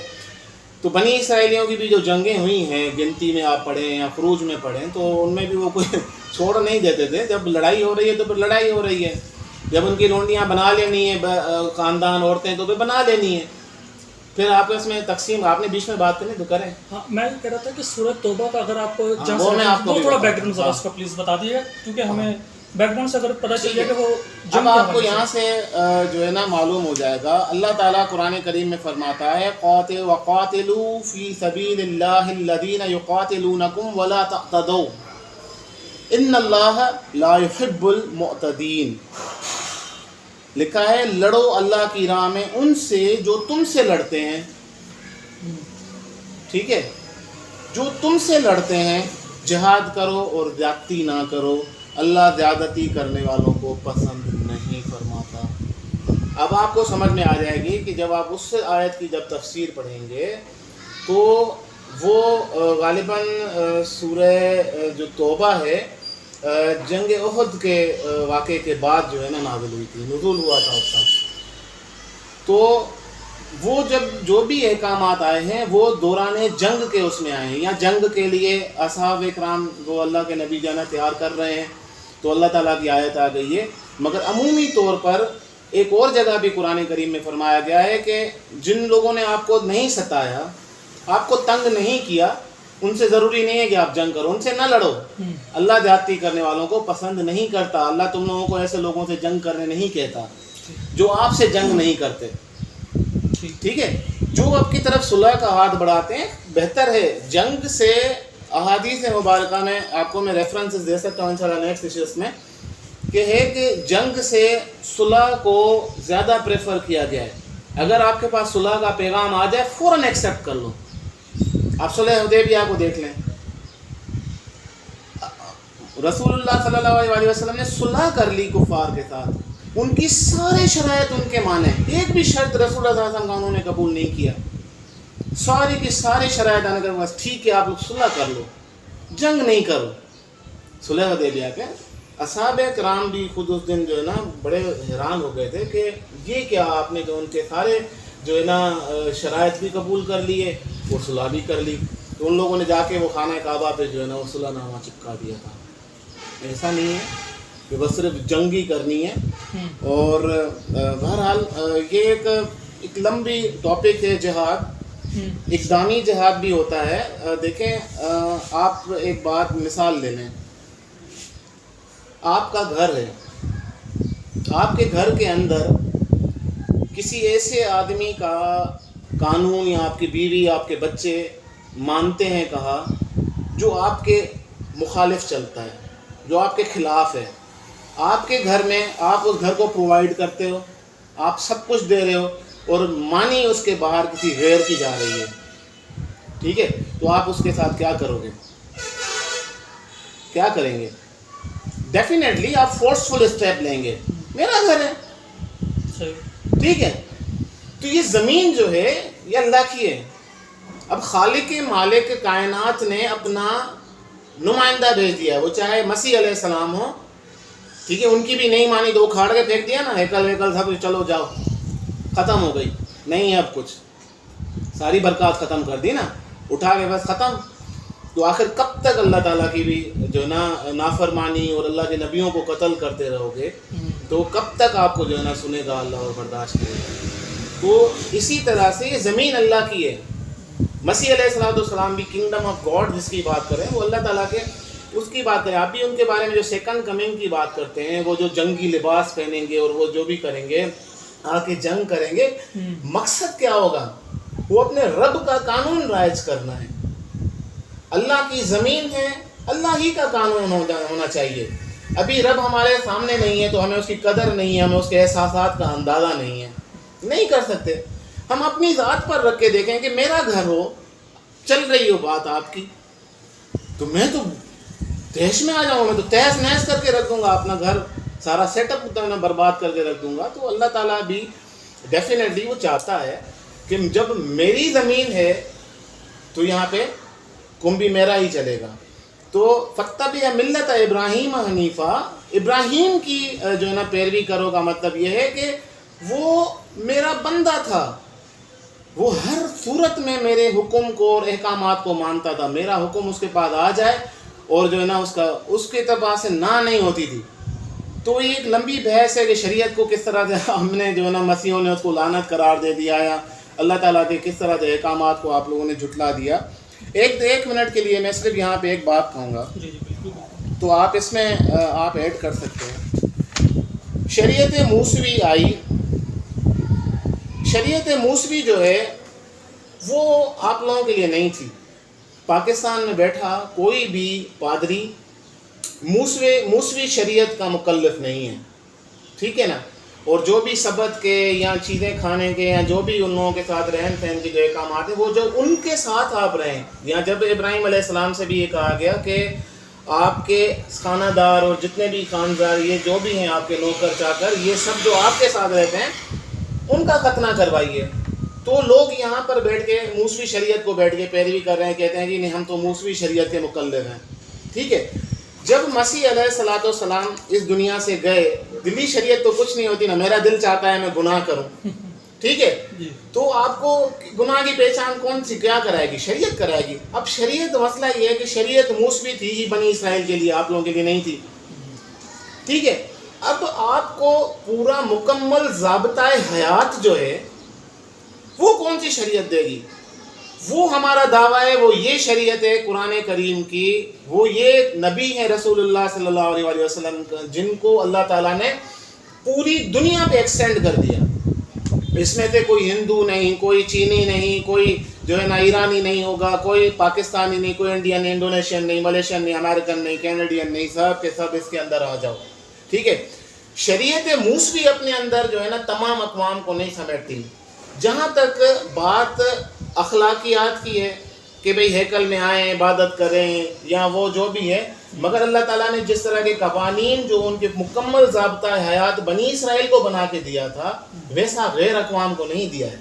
تو بنی اسرائیلیوں کی بھی جو جنگیں ہوئی ہیں، گنتی میں آپ پڑھیں یا خروج میں پڑھیں، تو ان میں بھی وہ کوئی چھوڑ نہیں دیتے تھے. جب لڑائی ہو رہی ہے تو پھر لڑائی ہو رہی ہے، جب ان کی لونڈیاں بنا لینی ہیں خاندان عورتیں تو پھر بنا لینی ہیں، پھر آپس میں تقسیم. آپ نے بیچ میں بات کرنی تو کریں. ہاں میں یہ کہہ رہا تھا کہ سورۃ توبہ کا اگر آپ کو وہ میں آپ کو تھوڑا بیک گراؤنڈ ذرا اس کا پلیز بتا دیجیے، کیونکہ ہمیں بیک گراؤنڈ سے اگر پتہ چل جائے کہ وہ اب آپ کو یہاں سے جو ہے نا معلوم ہو جائے گا. اللہ تعالیٰ قرآن کریم میں فرماتا ہے وَقَاتِلُوا فِي سَبِيلِ اللَّهِ الَّذِينَ يُقَاتِلُونَكُمْ وَلَا تَعْتَدُوا إِنَّ اللَّهَ لَا يُحِبُّ الْمُعْتَدِينَ. لکھا ہے لڑو اللہ کی راہ میں ان سے جو تم سے لڑتے ہیں. ٹھیک ہے، جو تم سے لڑتے ہیں. جہاد کرو اور زیادتی نہ کرو، اللہ زیادتی کرنے والوں کو پسند نہیں فرماتا. اب آپ کو سمجھ میں آ جائے گی کہ جب آپ اس آیت کی جب تفسیر پڑھیں گے تو وہ غالباً سورہ جو توبہ ہے جنگ احد کے واقعے کے بعد جو ہے نا نازل ہوئی تھی، نزول ہوا تھا اس کا. تو وہ جب جو بھی احکامات آئے ہیں وہ دوران جنگ کے اس میں آئے ہیں، یا جنگ کے لیے اصحاب اکرام وہ اللہ کے نبی جانا تیار کر رہے ہیں تو اللہ تعالیٰ کی آیت آ گئی ہے. مگر عمومی طور پر ایک اور جگہ بھی قرآن کریم میں فرمایا گیا ہے کہ جن لوگوں نے آپ کو نہیں ستایا، آپ کو تنگ نہیں کیا، ان سے ضروری نہیں ہے کہ آپ جنگ کرو، ان سے نہ لڑو. اللہ زیادتی کرنے والوں کو پسند نہیں کرتا. اللہ تم لوگوں کو ایسے لوگوں سے جنگ کرنے نہیں کہتا جو آپ سے جنگ نہیں کرتے. ٹھیک ہے، جو آپ کی طرف صلح کا ہاتھ بڑھاتے ہیں بہتر ہے. جنگ سے احادیث مبارکہ میں آپ کو میں ریفرنسز دے سکتا ہوں انشاءاللہ نیکسٹ سیشنز میں، کہ ہے کہ جنگ سے صلح کو زیادہ پریفر کیا گیا ہے. اگر آپ کے پاس صلح کا پیغام آ جائے فوراً ایکسیپٹ کر لو. آپ صلح حدیبیہ کو دیکھ لیں، رسول اللہ صلی اللہ علیہ وسلم نے صلح کر لی کفار کے ساتھ، ان کی سارے شرائط ان کے مانے، ایک بھی شرط رسول اللہ صلی اللہ علیہ وسلم کا انہوں نے قبول نہیں کیا. ساری کی ساری شرائط آنے کے بعد ٹھیک ہے آپ لوگ صلح کر لو، جنگ نہیں کرو. صلح حدیبیہ کے اصحاب کرام بھی خود اس دن جو ہے نا بڑے حیران ہو گئے تھے کہ یہ کیا، آپ نے جو ان کے سارے جو ہے نا شرائط بھی قبول کر لیے اور صلح بھی کر لی. تو ان لوگوں نے جا کے وہ خانہ کعبہ پہ جو ہے نا وہ صلح نامہ چپکا دیا تھا. ایسا نہیں ہے کہ بس صرف جنگ ہی کرنی ہے. اور بہرحال یہ ایک لمبی ٹاپک ہے جہاد. اقدامی جہاد بھی ہوتا ہے. دیکھیں آپ ایک بات مثال لے لیں، آپ کا گھر ہے، آپ کے گھر کے اندر کسی ایسے آدمی کا قانون یا آپ کی بیوی آپ کے بچے مانتے ہیں کہا جو آپ کے مخالف چلتا ہے، جو آپ کے خلاف ہے. آپ کے گھر میں آپ اس گھر کو پرووائڈ کرتے ہو، آپ سب کچھ دے رہے ہو، اور مانی اس کے باہر کسی غیر کی جا رہی ہے. ٹھیک ہے، تو آپ اس کے ساتھ کیا کرو گے؟ کیا کریں گے؟ ڈیفینیٹلی آپ فورسفل اسٹیپ لیں گے. میرا گھر ہے، ٹھیک ہے، تو یہ زمین جو ہے یہ اللہ کی ہے. اب خالق مالک کائنات نے اپنا نمائندہ بھیج دیا، وہ چاہے مسیح علیہ السلام ہو، ٹھیک ہے، ان کی بھی نہیں مانی تو کھاڑ کے پھینک دیا نا، ہیکل ویکل سب چلو جاؤ، ختم ہو گئی. نہیں اب کچھ ساری برکات ختم کر دی نا، اٹھا کے بس ختم. تو آخر کب تک اللہ تعالیٰ کی بھی جو نا نافرمانی اور اللہ کے نبیوں کو قتل کرتے رہو گے؟ تو کب تک آپ کو جو ہے نا سنے گا اللہ اور برداشت کرے گا؟ تو اسی طرح سے یہ زمین اللہ کی ہے. مسیح علیہ السلام بھی کنگڈم آف گاڈ جس کی بات کریں وہ اللہ تعالیٰ کے اس کی بات کریں. آپ بھی ان کے بارے میں جو سیکنڈ کمنگ کی بات کرتے ہیں، وہ جو جنگی لباس پہنیں گے اور وہ جو بھی کریں گے، آ کے جنگ کریں گے، مقصد کیا ہوگا؟ وہ اپنے رب کا قانون رائج کرنا ہے. اللہ کی زمین ہے، اللہ ہی کا قانون ہونا چاہیے. ابھی رب ہمارے سامنے نہیں ہے تو ہمیں اس کی قدر نہیں ہے، ہمیں اس کے احساسات کا اندازہ نہیں ہے، نہیں کر سکتے. ہم اپنی ذات پر رکھ کے دیکھیں کہ میرا گھر ہو، چل رہی ہو بات آپ کی، تو میں تو تیش میں آ جاؤں، میں تو تیش نیش کر کے رکھ دوں گا اپنا گھر، سارا سیٹ اپ برباد کر کے رکھ دوں گا. تو اللہ تعالیٰ بھی ڈیفینیٹلی وہ چاہتا ہے کہ جب میری زمین ہے تو یہاں پہ کم بھی میرا ہی چلے گا. تو فَاتَّبِعْ مِلَّةَ ابراہیم حنیفہ، ابراہیم کی جو ہے نا پیروی کرو کا مطلب یہ ہے کہ وہ میرا بندہ تھا، وہ ہر صورت میں میرے حکم کو اور احکامات کو مانتا تھا، میرا حکم اس کے پاس آ جائے اور جو ہے نا اس کے اعتبار سے نہ نہیں ہوتی تھی. تو یہ ایک لمبی بحث ہے کہ شریعت کو کس طرح سے ہم نے جو ہے نا مسیحوں نے اس کو لعنت قرار دے دیا، یا اللہ تعالیٰ کے کس طرح سے احکامات کو آپ لوگوں نے جھٹلا دیا. ایک منٹ کے لیے میں صرف یہاں پہ ایک بات کہوں گا، تو آپ اس میں آپ ایڈ کر سکتے ہیں. شریعت موسوی آئی. شریعت موسوی جو ہے وہ آپ لوگوں کے لیے نہیں تھی. پاکستان میں بیٹھا کوئی بھی پادری موسوی شریعت کا مکلف نہیں ہے، ٹھیک ہے نا. اور جو بھی سبت کے یا چیزیں کھانے کے یا جو بھی ان لوگوں کے ساتھ رہن سہن کے جو احکامات ہیں، وہ جو ان کے ساتھ آپ رہیں. یہاں جب ابراہیم علیہ السلام سے بھی یہ کہا گیا کہ آپ کے خانہ دار اور جتنے بھی خاندار یہ جو بھی ہیں آپ کے نوکر چاکر، یہ سب جو آپ کے ساتھ رہتے ہیں ان کا ختنہ کروائیے. تو لوگ یہاں پر بیٹھ کے موسوی شریعت کو بیٹھ کے پیروی کر رہے ہیں، کہتے ہیں کہ نہیں ہم تو موسوی شریعت کے مکلف ہیں. ٹھیک ہے، جب مسیح علیہ السلام اس دنیا سے گئے، دلی شریعت تو کچھ نہیں ہوتی نا، میرا دل چاہتا ہے میں گناہ کروں، ٹھیک ہے. تو آپ کو گناہ کی پہچان کون سی کیا کرائے گی؟ شریعت کرائے گی. اب شریعت مسئلہ یہ ہے کہ شریعت موسوی تھی ہی بنی اسرائیل کے لیے، آپ لوگوں کے لیے نہیں تھی، ٹھیک ہے. اب آپ کو پورا مکمل ضابطۂ حیات جو ہے وہ کون سی شریعت دے گی؟ وہ ہمارا دعویٰ ہے، وہ یہ شریعت ہے قرآن کریم کی، وہ یہ نبی ہے رسول اللہ صلی اللہ علیہ وسلم جن کو اللہ تعالیٰ نے پوری دنیا پہ ایکسٹینڈ کر دیا. اس میں سے کوئی ہندو نہیں، کوئی چینی نہیں، کوئی جو ہے نا ایرانی نہیں ہوگا، کوئی پاکستانی نہیں، کوئی انڈین، انڈونیشین نہیں، ملیشین نہیں، امریکن نہیں، کینیڈین نہیں، سب کے سب اس کے اندر آ جاؤ. ٹھیک ہے. شریعت موسوی اپنے اندر جو ہے نا تمام اقوام کو نہیں سمیٹتی. جہاں تک بات اخلاقیات کی ہے کہ بھئی ہیکل میں آئیں عبادت کریں یا وہ جو بھی ہے، مگر اللہ تعالیٰ نے جس طرح کے قوانین جو ان کے مکمل ضابطہ حیات بنی اسرائیل کو بنا کے دیا تھا، ویسا غیر اقوام کو نہیں دیا ہے.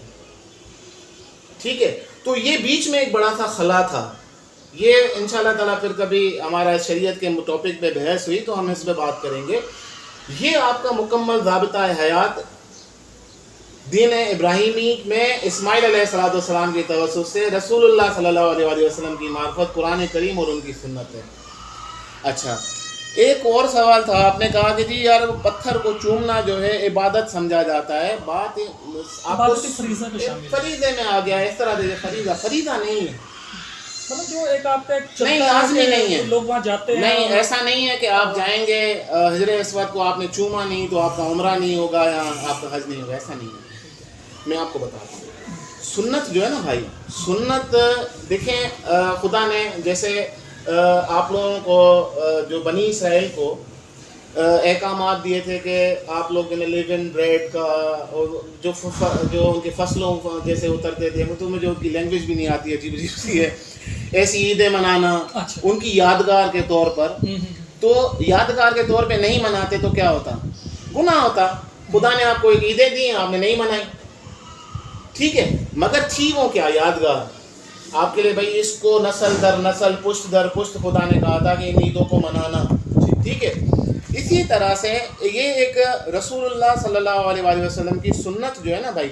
ٹھیک ہے. تو یہ بیچ میں ایک بڑا سا خلا تھا. یہ انشاءاللہ تعالیٰ پھر کبھی ہمارا شریعت کے ٹاپک پہ بحث ہوئی تو ہم اس پہ بات کریں گے. یہ آپ کا مکمل ضابطہ حیات دین ابراہیمی میں اسماعیل علیہ السلام کی توسط سے رسول اللہ صلی اللہ علیہ وسلم کی معرفت قرآن کریم اور ان کی سنت ہے. اچھا، ایک اور سوال تھا، آپ نے کہا کہ جی یار پتھر کو چومنا جو ہے عبادت سمجھا جاتا ہے. بات آپ کو فریضے میں آ گیا ہے، اس طرح سے فریضہ نہیں ہے، مطلب جو ایک آپ کا نہیں لازمی نہیں ہے. لوگ وہاں جاتے ہیں، نہیں ایسا نہیں ہے کہ آپ جائیں گے حجر اسود کو آپ نے چوما نہیں تو آپ کا عمرہ نہیں ہوگا یا آپ کا حج نہیں ہوگا، ایسا نہیں ہے. میں آپ کو بتاتا ہوں سنت جو ہے نا بھائی، سنت دیکھیں خدا نے جیسے آپ لوگوں کو جو بنی اسرائیل کو احکامات دیے تھے کہ آپ لوگوں نے لیون بریڈ کا اور جو ان کے فصلوں جیسے اترتے تھے، تو مجھے ان کی لینگویج بھی نہیں آتی، عجیب عجیب سی ہے، ایسی عیدیں منانا ان کی یادگار کے طور پر. تو یادگار کے طور پہ نہیں مناتے تو کیا ہوتا؟ گناہ ہوتا. خدا نے آپ کو ایک عیدیں دی ہیں، آپ نے نہیں منائی، ٹھیک ہے، مگر تھی وہ کیا؟ یادگار آپ کے لیے. بھائی اس کو نسل در نسل پشت در پشت خدا نے کہا تھا کہ ان عیدوں کو منانا، ٹھیک ہے. اسی طرح سے یہ ایک رسول اللہ صلی اللہ علیہ وسلم کی سنت جو ہے نا بھائی،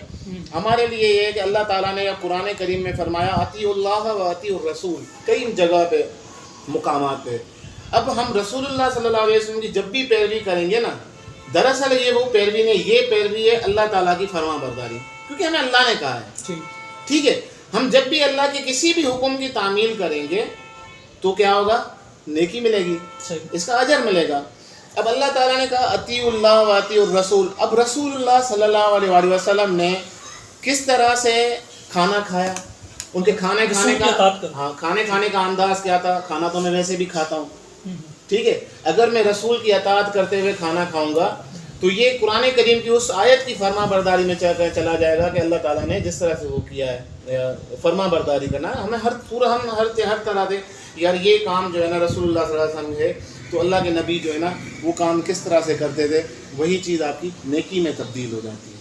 ہمارے لیے یہ ہے کہ اللہ تعالیٰ نے قرآن کریم میں فرمایا اطیعوا اللہ و اطیعوا الرسول کئی جگہ پہ مقامات پہ. اب ہم رسول اللہ صلی اللہ علیہ وسلم کی جب بھی پیروی کریں گے نا، دراصل یہ وہ پیروی نہیں، یہ پیروی ہے اللہ تعالیٰ کی فرما برداری، کیونکہ ہمیں اللہ نے کہا ہے. ٹھیک ہے. ہم جب بھی اللہ کے کسی بھی حکم کی تعمیل کریں گے تو کیا ہوگا؟ نیکی ملے گی، اس کا اجر ملے گا. اب اللہ تعالیٰ نے کہا اطیعوا اللہ و اطیعوا الرسول. اب رسول اللہ صلی اللہ علیہ وسلم نے کس طرح سے کھانا کھایا، ان کے کھانے کھانے کا انداز کیا تھا؟ کھانا تو میں ویسے بھی کھاتا ہوں، ٹھیک ہے. اگر میں رسول کی اطاعت کرتے ہوئے کھانا کھاؤں گا تو یہ قرآن کریم کی اس آیت کی فرما برداری میں چلا جائے گا کہ اللہ تعالیٰ نے جس طرح سے وہ کیا ہے فرما برداری کرنا. ہمیں ہر طرح سے یار یہ کام جو ہے نا رسول اللہ صلی اللہ علیہ وسلم ہے تو اللہ کے نبی جو ہے نا وہ کام کس طرح سے کرتے تھے، وہی چیز آپ کی نیکی میں تبدیل ہو جاتی ہے،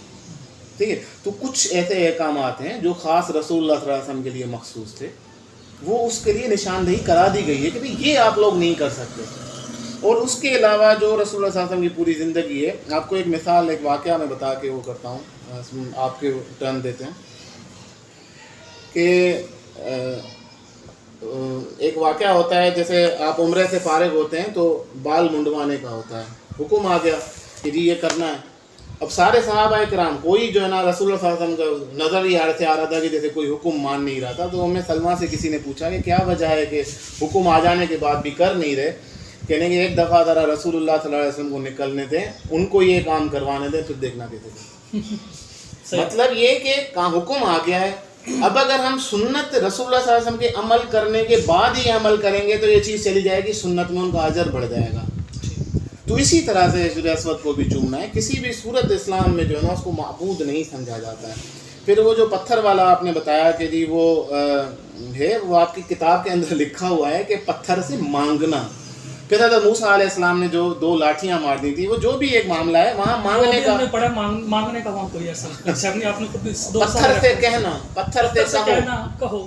ٹھیک ہے. تو کچھ ایسے احکامات ہیں جو خاص رسول اللہ صلی اللہ علیہ وسلم کے لیے مخصوص تھے، وہ اس کے لیے نشاندہی کرا دی گئی ہے کہ بھئی یہ آپ لوگ نہیں کر سکتے. اور اس کے علاوہ جو رسول اللہ صلی اللہ علیہ وسلم کی پوری زندگی ہے، آپ کو ایک مثال، ایک واقعہ میں بتا کے وہ کرتا ہوں، آپ کے ٹرن دیتے ہیں کہ ایک واقعہ ہوتا ہے، جیسے آپ عمرے سے فارغ ہوتے ہیں تو بال منڈوانے کا ہوتا ہے، حکم آ گیا کہ جی یہ کرنا ہے. اب سارے صحابہ کرام کوئی جو ہے نا رسول اللہ صلی اللہ علیہ وسلم کا نظر ہی آ رہا تھا کہ جیسے کوئی حکم مان نہیں رہا تھا. تو ہمیں سلمہ سے کسی نے پوچھا کہ کیا وجہ ہے کہ حکم آ جانے کے بعد بھی کر نہیں رہے. کہنے کہ ایک دفعہ ذرا رسول اللہ صلی اللہ علیہ وسلم کو نکلنے دیں، ان کو یہ کام کروانے دیں، پھر دیکھنا کیسے. مطلب یہ کہ حکم آ گیا ہے، اب اگر ہم سنت رسول اللہ صلی اللہ علیہ وسلم کے عمل کرنے کے بعد ہی عمل کریں گے تو یہ چیز چلی جائے گی، سنت میں ان کا اجر بڑھ جائے گا. تو اسی طرح سے حجر اسود کو بھی چومنا ہے. کسی بھی صورت اسلام میں جو ہے نا اس کو معبود نہیں سمجھا جاتا ہے. پھر وہ جو پتھر والا آپ نے بتایا کہ جی وہ ہے، وہ آپ کی کتاب کے اندر لکھا ہوا ہے کہ پتھر سے مانگنا. پھر حضرت موسیٰ علیہ السلام نے جو 2 لاٹھیاں مار دی تھی، وہ جو بھی ایک معاملہ ہے وہاں مانگنے کا، مانگنے کا وہاں کوئی ایسا آپ نے پتھر سے کہنا، پتھر سے کہو،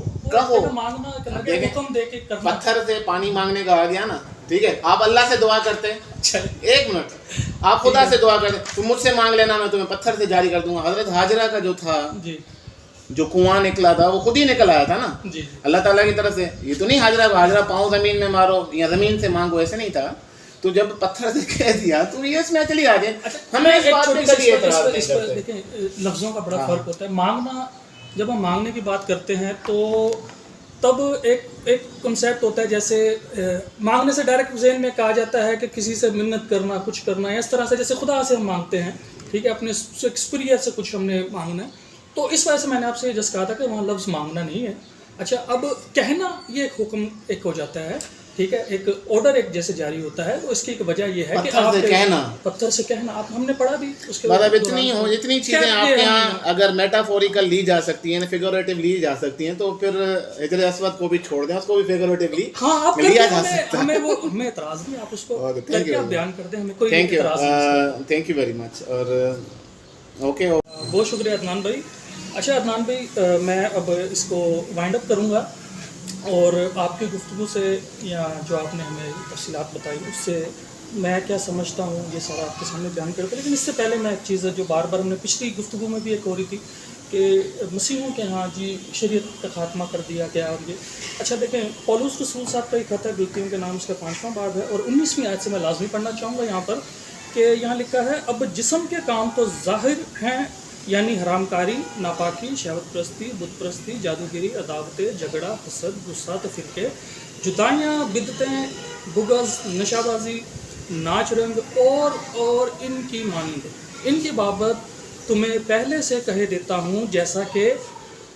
پتھر سے پانی مانگنے کا آ گیا نا. ٹھیک ہے، آپ اللہ سے دعا کرتے ہیں، ایک منٹ، آپ خدا سے دعا کرتے ہیں، تم مجھ سے مانگ لینا، میں تمہیں پتھر سے جاری کر دوں گا. حضرت ہاجرہ کا جو تھا، جو کنواں نکلا تھا وہ خود ہی نکل آیا تھا نا اللہ تعالیٰ کی طرف سے. یہ تو نہیں حاجرہ پاؤں زمین میں مارو یا زمین سے مانگو، ایسے نہیں تھا. تو جب پتھر سے کہہ دیا تو یہ اس میں چلی آ گئے. ہمیں اس بات پہ کبھی اعتراض نہیں کرتے. دیکھیں لفظوں کا بڑا فرق ہوتا ہے. مانگنا، جب ہم مانگنے کی بات کرتے ہیں تو تب ایک کنسیپٹ ہوتا ہے، جیسے مانگنے سے ڈائریکٹ ذہن میں کہا جاتا ہے کہ کسی سے منت کرنا، کچھ کرنا، اس طرح سے جیسے خدا سے ہم مانگتے ہیں. ٹھیک ہے، اپنے ایکسپیرینس سے کچھ ہم نے مانگنا ہے. تو اس وجہ سے میں نے آپ سے یہ جس کہا تھا کہ وہاں لفظ مانگنا نہیں ہے. اچھا، اب کہنا یہ ایک حکم ایک ہو جاتا ہے. ٹھیک ہے، ایک آرڈر ایک جیسے جاری ہوتا ہے. تو اس کی ایک وجہ یہ ہے کہ پتھر سے کہنا، پتھر سے کہنا آپ ہم نے پڑھا بھی. اس کے مطلب اتنی چیزیں آپ کے یہاں اگر میٹافوریکل لی جا سکتی ہیں، فیگوریٹو لی جا سکتی ہیں، تو پھر حجر اسود کو بھی چھوڑ دیں، اس کو بھی فیگوریٹولی لیا جا سکتا ہے. ہمیں اعتراض نہیں، آپ اس کو کر کے آپ بیان کر دیں، ہمیں کوئی اعتراض نہیں. Thank you very much. اور اوکے، بہت شکریہ عدنان بھائی. اچھا عدنان بھائی، میں اب اس کو وائنڈ اپ کروں گا، اور آپ کی گفتگو سے یا جو آپ نے ہمیں تفصیلات بتائی اس سے میں کیا سمجھتا ہوں یہ سارا آپ کے سامنے بیان کرتا. لیکن اس سے پہلے میں ایک چیز جو بار بار ہم نے پچھلی گفتگو میں بھی ایک ہو رہی تھی کہ مسیحیوں کے ہاں جی شریعت کا خاتمہ کر دیا گیا. اور یہ اچھا دیکھیں، پولس رسول صاحب کا ایک خط ہے گلتیوں کے نام، اس کا 5واں باب ہے، اور 19ویں آیت سے میں لازمی پڑھنا چاہوں گا یہاں پر کہ یہاں لکھا ہے، اب جسم کے کام تو ظاہر ہیں، یعنی حرام کاری، ناپاکی، شہوت پرستی، بت پرستی، جادوگری، عداوتیں، جھگڑا، حسد، غصہ، تفرقے، جدائیاں، بدعتیں، بغض، نشہ بازی، ناچ رنگ اور ان کی مانند. ان کی بابت تمہیں پہلے سے کہہ دیتا ہوں، جیسا کہ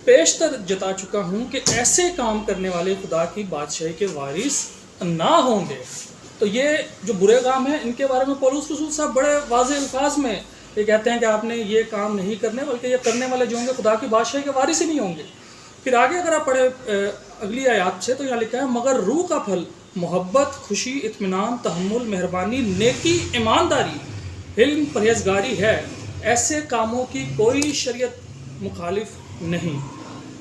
پیشتر جتا چکا ہوں، کہ ایسے کام کرنے والے خدا کی بادشاہی کے وارث نہ ہوں گے. تو یہ جو برے کام ہیں ان کے بارے میں پولس رسول صاحب بڑے واضح الفاظ میں یہ کہتے ہیں کہ آپ نے یہ کام نہیں کرنے، بلکہ یہ کرنے والے جو ہوں گے خدا کی بادشاہی کے وارث ہی نہیں ہوں گے. پھر آگے اگر آپ پڑھے اگلی آیات سے تو یہاں لکھا ہے، مگر روح کا پھل محبت، خوشی، اطمینان، تحمل، مہربانی، نیکی، ایمانداری، علم، پرہیزگاری ہے. ایسے کاموں کی کوئی شریعت مخالف نہیں.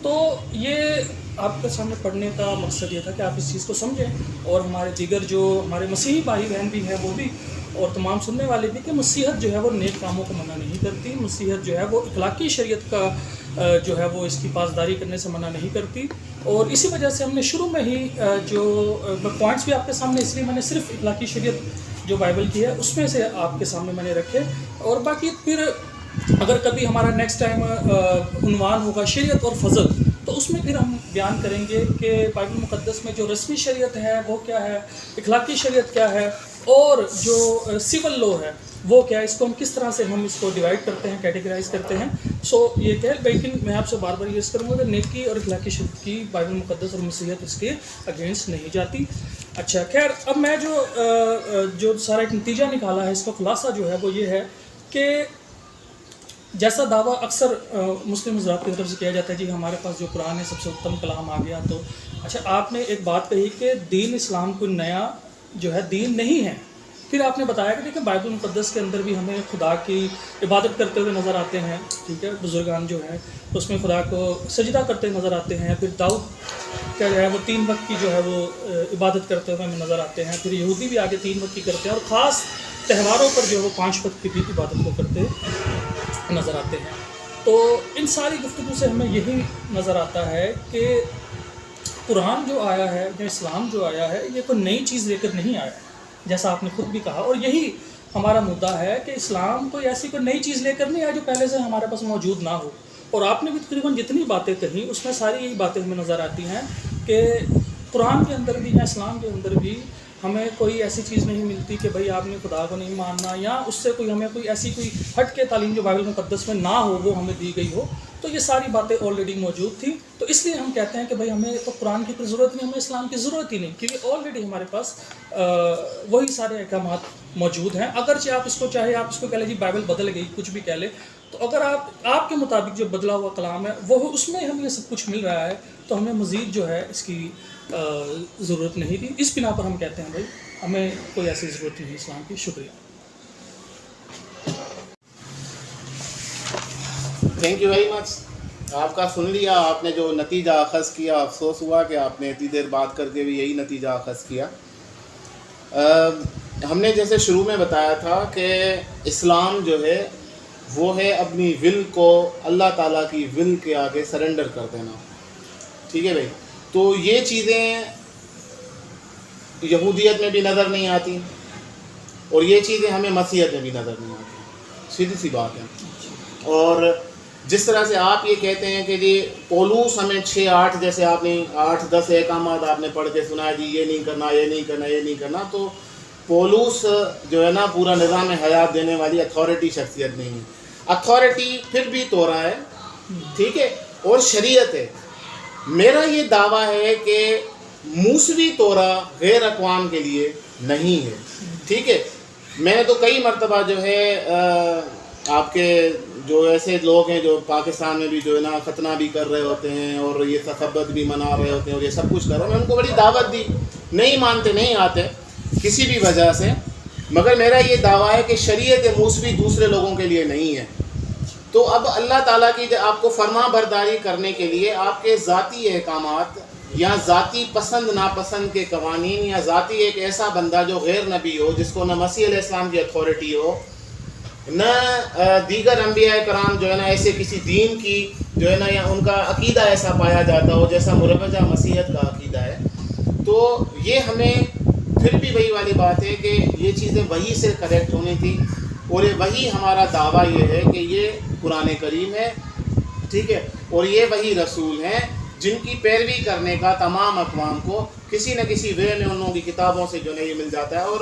تو یہ آپ کے سامنے پڑھنے کا مقصد یہ تھا کہ آپ اس چیز کو سمجھیں، اور ہمارے دیگر جو ہمارے مسیحی بھائی بہن بھی ہیں وہ بھی، اور تمام سننے والے بھی، کہ مسیحت جو ہے وہ نیک کاموں کو منع نہیں کرتی. مسیحت جو ہے وہ اخلاقی شریعت کا جو ہے وہ اس کی پاسداری کرنے سے منع نہیں کرتی. اور اسی وجہ سے ہم نے شروع میں ہی جو پوائنٹس بھی آپ کے سامنے، اس لیے میں نے صرف اخلاقی شریعت جو بائبل کی ہے اس میں سے آپ کے سامنے میں نے رکھے. اور باقی پھر اگر کبھی ہمارا نیکسٹ ٹائم عنوان ہوگا شریعت اور فضل، تو اس میں پھر ہم بیان کریں گے کہ بائبل مقدس میں جو رسمی شریعت ہے وہ کیا ہے، اخلاقی شریعت کیا ہے، اور جو سول لا ہے وہ کیا ہے. اس کو ہم کس طرح سے ہم اس کو ڈیوائڈ کرتے ہیں، کیٹیگرائز کرتے ہیں. سو یہ کہ لیکن میں آپ سے بار بار یہ کروں گا کہ نیکی اور اخلاقی شریعت کی بائبل مقدس اور مسیحیت اس کے اگینسٹ نہیں جاتی. اچھا خیر، اب میں جو سارا ایک نتیجہ نکالا ہے، اس کا خلاصہ جو ہے وہ یہ ہے کہ جیسا دعویٰ اکثر مسلم حضرات کی طرف سے کیا جاتا ہے، جی ہمارے پاس جو قرآن ہے سب سے اتم کلام آ گیا. تو اچھا، آپ نے ایک بات کہی کہ دین اسلام کوئی نیا جو ہے دین نہیں ہے. پھر آپ نے بتایا کہ دیکھیں بائبل مقدس کے اندر بھی ہمیں خدا کی عبادت کرتے ہوئے نظر آتے ہیں، ٹھیک ہے، بزرگان جو ہیں اس میں خدا کو سجدہ کرتے نظر آتے ہیں. پھر داؤد کیا جو ہے وہ 3 وقت کی جو ہے وہ عبادت کرتے ہوئے ہمیں نظر آتے ہیں. پھر یہودی بھی آگے 3 وقت کی کرتے ہیں، اور خاص تہواروں پر جو ہے وہ 5 وقت کی بھی عبادت کو کرتے نظر آتے ہیں. تو ان ساری گفتگو سے ہمیں یہی نظر آتا ہے کہ قرآن جو آیا ہے یا اسلام جو آیا ہے یہ کوئی نئی چیز لے کر نہیں آیا ہے، جیسا آپ نے خود بھی کہا. اور یہی ہمارا مدعا ہے کہ اسلام کوئی ایسی کوئی نئی چیز لے کر نہیں آیا جو پہلے سے ہمارے پاس موجود نہ ہو. اور آپ نے بھی تقریباً جتنی باتیں کہیں اس میں ساری یہی باتیں ہمیں نظر آتی ہیں کہ قرآن کے اندر بھی یا اسلام کے اندر بھی ہمیں کوئی ایسی چیز نہیں ملتی کہ بھئی آپ نے خدا کو نہیں ماننا، یا اس سے کوئی ہمیں کوئی ایسی کوئی ہٹ کے تعلیم جو بائبل مقدس میں نہ ہو وہ ہمیں دی گئی ہو. تو یہ ساری باتیں آلریڈی موجود تھیں. تو اس لیے ہم کہتے ہیں کہ بھئی ہمیں تو قرآن کی کوئی ضرورت نہیں، ہمیں اسلام کی ضرورت ہی نہیں، کیونکہ آلریڈی ہمارے پاس وہی سارے احکامات موجود ہیں. اگرچہ آپ اس کو چاہے آپ اس کو کہہ لیں جی بائبل بدل گئی، کچھ بھی کہہ لیں، تو اگر آپ کے مطابق جو بدلا ہوا کلام ہے وہ اس میں ہمیں یہ سب کچھ مل رہا ہے، تو ہمیں مزید جو ہے اس کی ضرورت نہیں تھی. اس بنا پر ہم کہتے ہیں بھائی ہمیں کوئی ایسی ضرورت نہیں اسلام کی. شکریہ. Thank you very much. آپ کا سن لیا، آپ نے جو نتیجہ اخذ کیا، افسوس ہوا کہ آپ نے اتنی دیر بات کر کے بھی یہی نتیجہ اخذ کیا. ہم نے جیسے شروع میں بتایا تھا کہ اسلام جو ہے وہ ہے اپنی ول کو اللہ تعالیٰ کی ول کے آگے سرنڈر کر دینا. ٹھیک ہے بھائی. تو یہ چیزیں یہودیت میں بھی نظر نہیں آتی، اور یہ چیزیں ہمیں مسیحیت میں بھی نظر نہیں آتی. سیدھی سی بات ہے. اور جس طرح سے آپ یہ کہتے ہیں کہ جی پولوس ہمیں 6-8 جیسے آپ نے 8-10 احکامات آپ نے پڑھ کے سنا جی یہ نہیں کرنا، یہ نہیں کرنا، یہ نہیں کرنا، تو پولوس جو ہے نا پورا نظام حیات دینے والی اتھارٹی شخصیت نہیں ہے. اتھارٹی پھر بھی تورا ہے، ٹھیک ہے، اور شریعت ہے. میرا یہ دعویٰ ہے کہ موسوی تورا غیر اقوام کے لیے نہیں ہے. ٹھیک ہے. میں نے تو کئی مرتبہ جو ہے آپ کے جو ایسے لوگ ہیں جو پاکستان میں بھی جو ہے نا ختنہ بھی کر رہے ہوتے ہیں اور یہ تثبت بھی منا رہے ہوتے ہیں اور یہ سب کچھ کر رہے ہیں، میں ان کو بڑی دعوت دی، نہیں مانتے، نہیں آتے کسی بھی وجہ سے. مگر میرا یہ دعویٰ ہے کہ شریعت موسوی دوسرے لوگوں کے لیے نہیں ہے. تو اب اللہ تعالیٰ کی آپ کو فرما برداری کرنے کے لیے آپ کے ذاتی احکامات یا ذاتی پسند ناپسند کے قوانین یا ذاتی ایک ایسا بندہ جو غیر نبی ہو، جس کو نہ مسیح علیہ السلام کی اتھارٹی ہو، نہ دیگر انبیاء کرام جو ہے نا ایسے کسی دین کی جو ہے نا یا ان کا عقیدہ ایسا پایا جاتا ہو جیسا مروجہ مسیحیت کا عقیدہ ہے. تو یہ ہمیں پھر بھی وہی والی بات ہے کہ یہ چیزیں وہی سے کریکٹ ہونی تھی، اور وہی ہمارا دعویٰ یہ ہے کہ یہ قرآن کریم ہے، ٹھیک ہے، اور یہ وہی رسول ہیں جن کی پیروی کرنے کا تمام اقوام کو کسی نہ کسی وے میں ان لوگوں کی کتابوں سے جو ہے یہ مل جاتا ہے. اور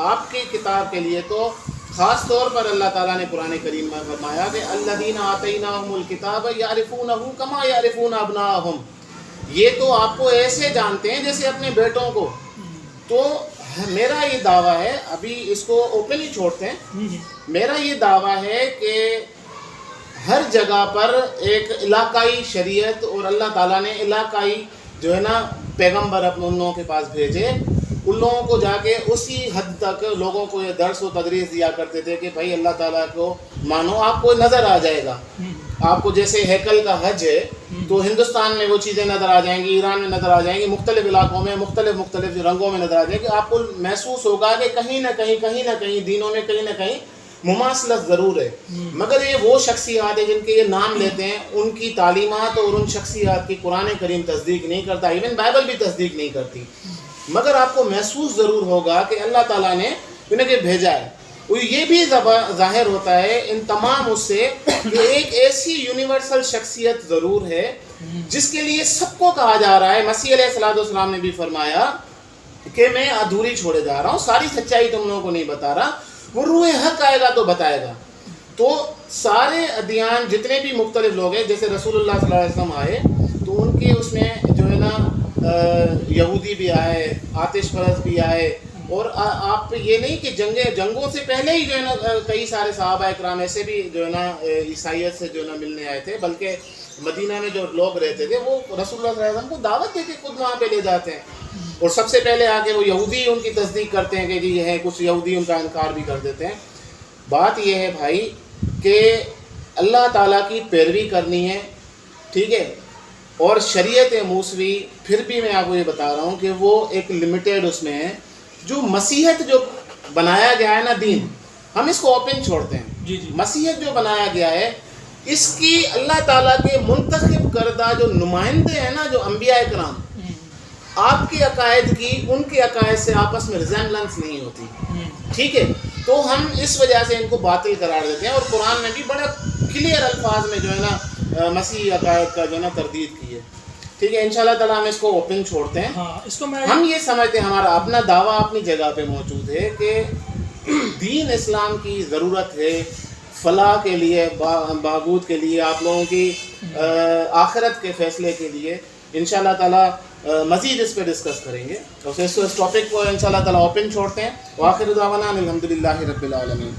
آپ کی کتاب کے لیے تو خاص طور پر اللہ تعالیٰ نے قرآن کریم میں فرمایا کہ الذین آتیناہم الکتاب یعرفونہ کما یعرفون ابناءہم، یہ تو آپ کو ایسے جانتے ہیں جیسے اپنے بیٹوں کو. تو میرا یہ دعویٰ ہے، ابھی اس کو اوپن ہی چھوڑتے ہیں، میرا یہ دعویٰ ہے کہ ہر جگہ پر ایک علاقائی شریعت، اور اللہ تعالیٰ نے علاقائی جو ہے نا پیغمبر اپنے ان لوگوں کے پاس بھیجے، ان لوگوں کو جا کے اسی حد تک لوگوں کو یہ درس و تدریس دیا کرتے تھے کہ بھائی اللہ تعالیٰ کو مانو، آپ کو نظر آ جائے گا. آپ کو جیسے ہیکل کا حج ہے تو ہندوستان میں وہ چیزیں نظر آ جائیں گی، ایران میں نظر آ جائیں گی، مختلف علاقوں میں مختلف رنگوں میں نظر آ جائیں گی. آپ کو محسوس ہوگا کہ کہیں نہ کہیں دینوں میں کہیں نہ کہیں مماثلت ضرور ہے. مگر یہ وہ شخصیات ہیں جن کے یہ نام لیتے ہیں، ان کی تعلیمات اور ان شخصیات کی قرآن کریم تصدیق نہیں کرتا، ایون بائبل بھی تصدیق نہیں کرتی. مگر آپ کو محسوس ضرور ہوگا کہ اللہ تعالیٰ نے انہیں کہ بھیجا ہے. یہ بھی ظاہر ہوتا ہے ان تمام اس سے کہ ایک ایسی یونیورسل شخصیت ضرور ہے جس کے لیے سب کو کہا جا رہا ہے. مسیح علیہ السلام نے بھی فرمایا کہ میں ادھوری چھوڑے جا رہا ہوں، ساری سچائی تم لوگوں کو نہیں بتا رہا، وہ روح حق آئے گا تو بتائے گا. تو سارے ادیان جتنے بھی مختلف لوگ ہیں، جیسے رسول اللہ صلی اللہ علیہ وسلم آئے تو ان کے اس میں جو ہے نا یہودی بھی آئے، آتش پرست بھی آئے، اور آپ یہ نہیں کہ جنگوں سے پہلے ہی جو ہے نا کئی سارے صحابہ اکرام ایسے بھی جو ہے نا عیسائیت سے جو ہے نا ملنے آئے تھے، بلکہ مدینہ میں جو لوگ رہتے تھے وہ رسول اللہ صلی اللہ علیہ وسلم کو دعوت دے کے خود وہاں پہ لے جاتے ہیں. اور سب سے پہلے آگے وہ یہودی ان کی تصدیق کرتے ہیں کہ جی یہ ہے، کچھ یہودی ان کا انکار بھی کر دیتے ہیں۔ بات یہ ہے بھائی کہ اللہ تعالیٰ کی پیروی کرنی ہے، ٹھیک ہے، اور شریعت موسوی پھر بھی میں آپ کو یہ بتا رہا ہوں کہ وہ ایک لمیٹیڈ اس میں ہے۔ جو مسیحت جو بنایا گیا ہے نا دین، ہم اس کو اوپن چھوڑتے ہیں۔ جی جی مسیحت جو بنایا گیا ہے، اس کی اللہ تعالیٰ کے منتخب کردہ جو نمائندے ہیں نا، جو انبیاء کرام، آپ کے عقائد کی ان کے عقائد سے آپس میں ریزیمبلنس نہیں ہوتی، ٹھیک ہے، تو ہم اس وجہ سے ان کو باطل قرار دیتے ہیں، اور قرآن نے بھی بڑا کلیئر الفاظ میں جو ہے نا مسیحی عقائد کا جو ہے نا تردید کی ہے، ٹھیک ہے۔ انشاءاللہ تعالیٰ ہم اس کو اوپن چھوڑتے ہیں۔ ہاں، اس کو میں ہم یہ سمجھتے ہیں، ہمارا اپنا دعویٰ اپنی جگہ پہ موجود ہے کہ دین اسلام کی ضرورت ہے فلاح کے لیے، بہبود کے لیے، آپ لوگوں کی آخرت کے فیصلے کے لیے۔ انشاءاللہ تعالیٰ مزید اس پہ ڈسکس کریں گے، تو اس ٹاپک کو انشاءاللہ تعالیٰ اوپن چھوڑتے ہیں۔ وآخر دعوانا الحمدللہ رب العالمین۔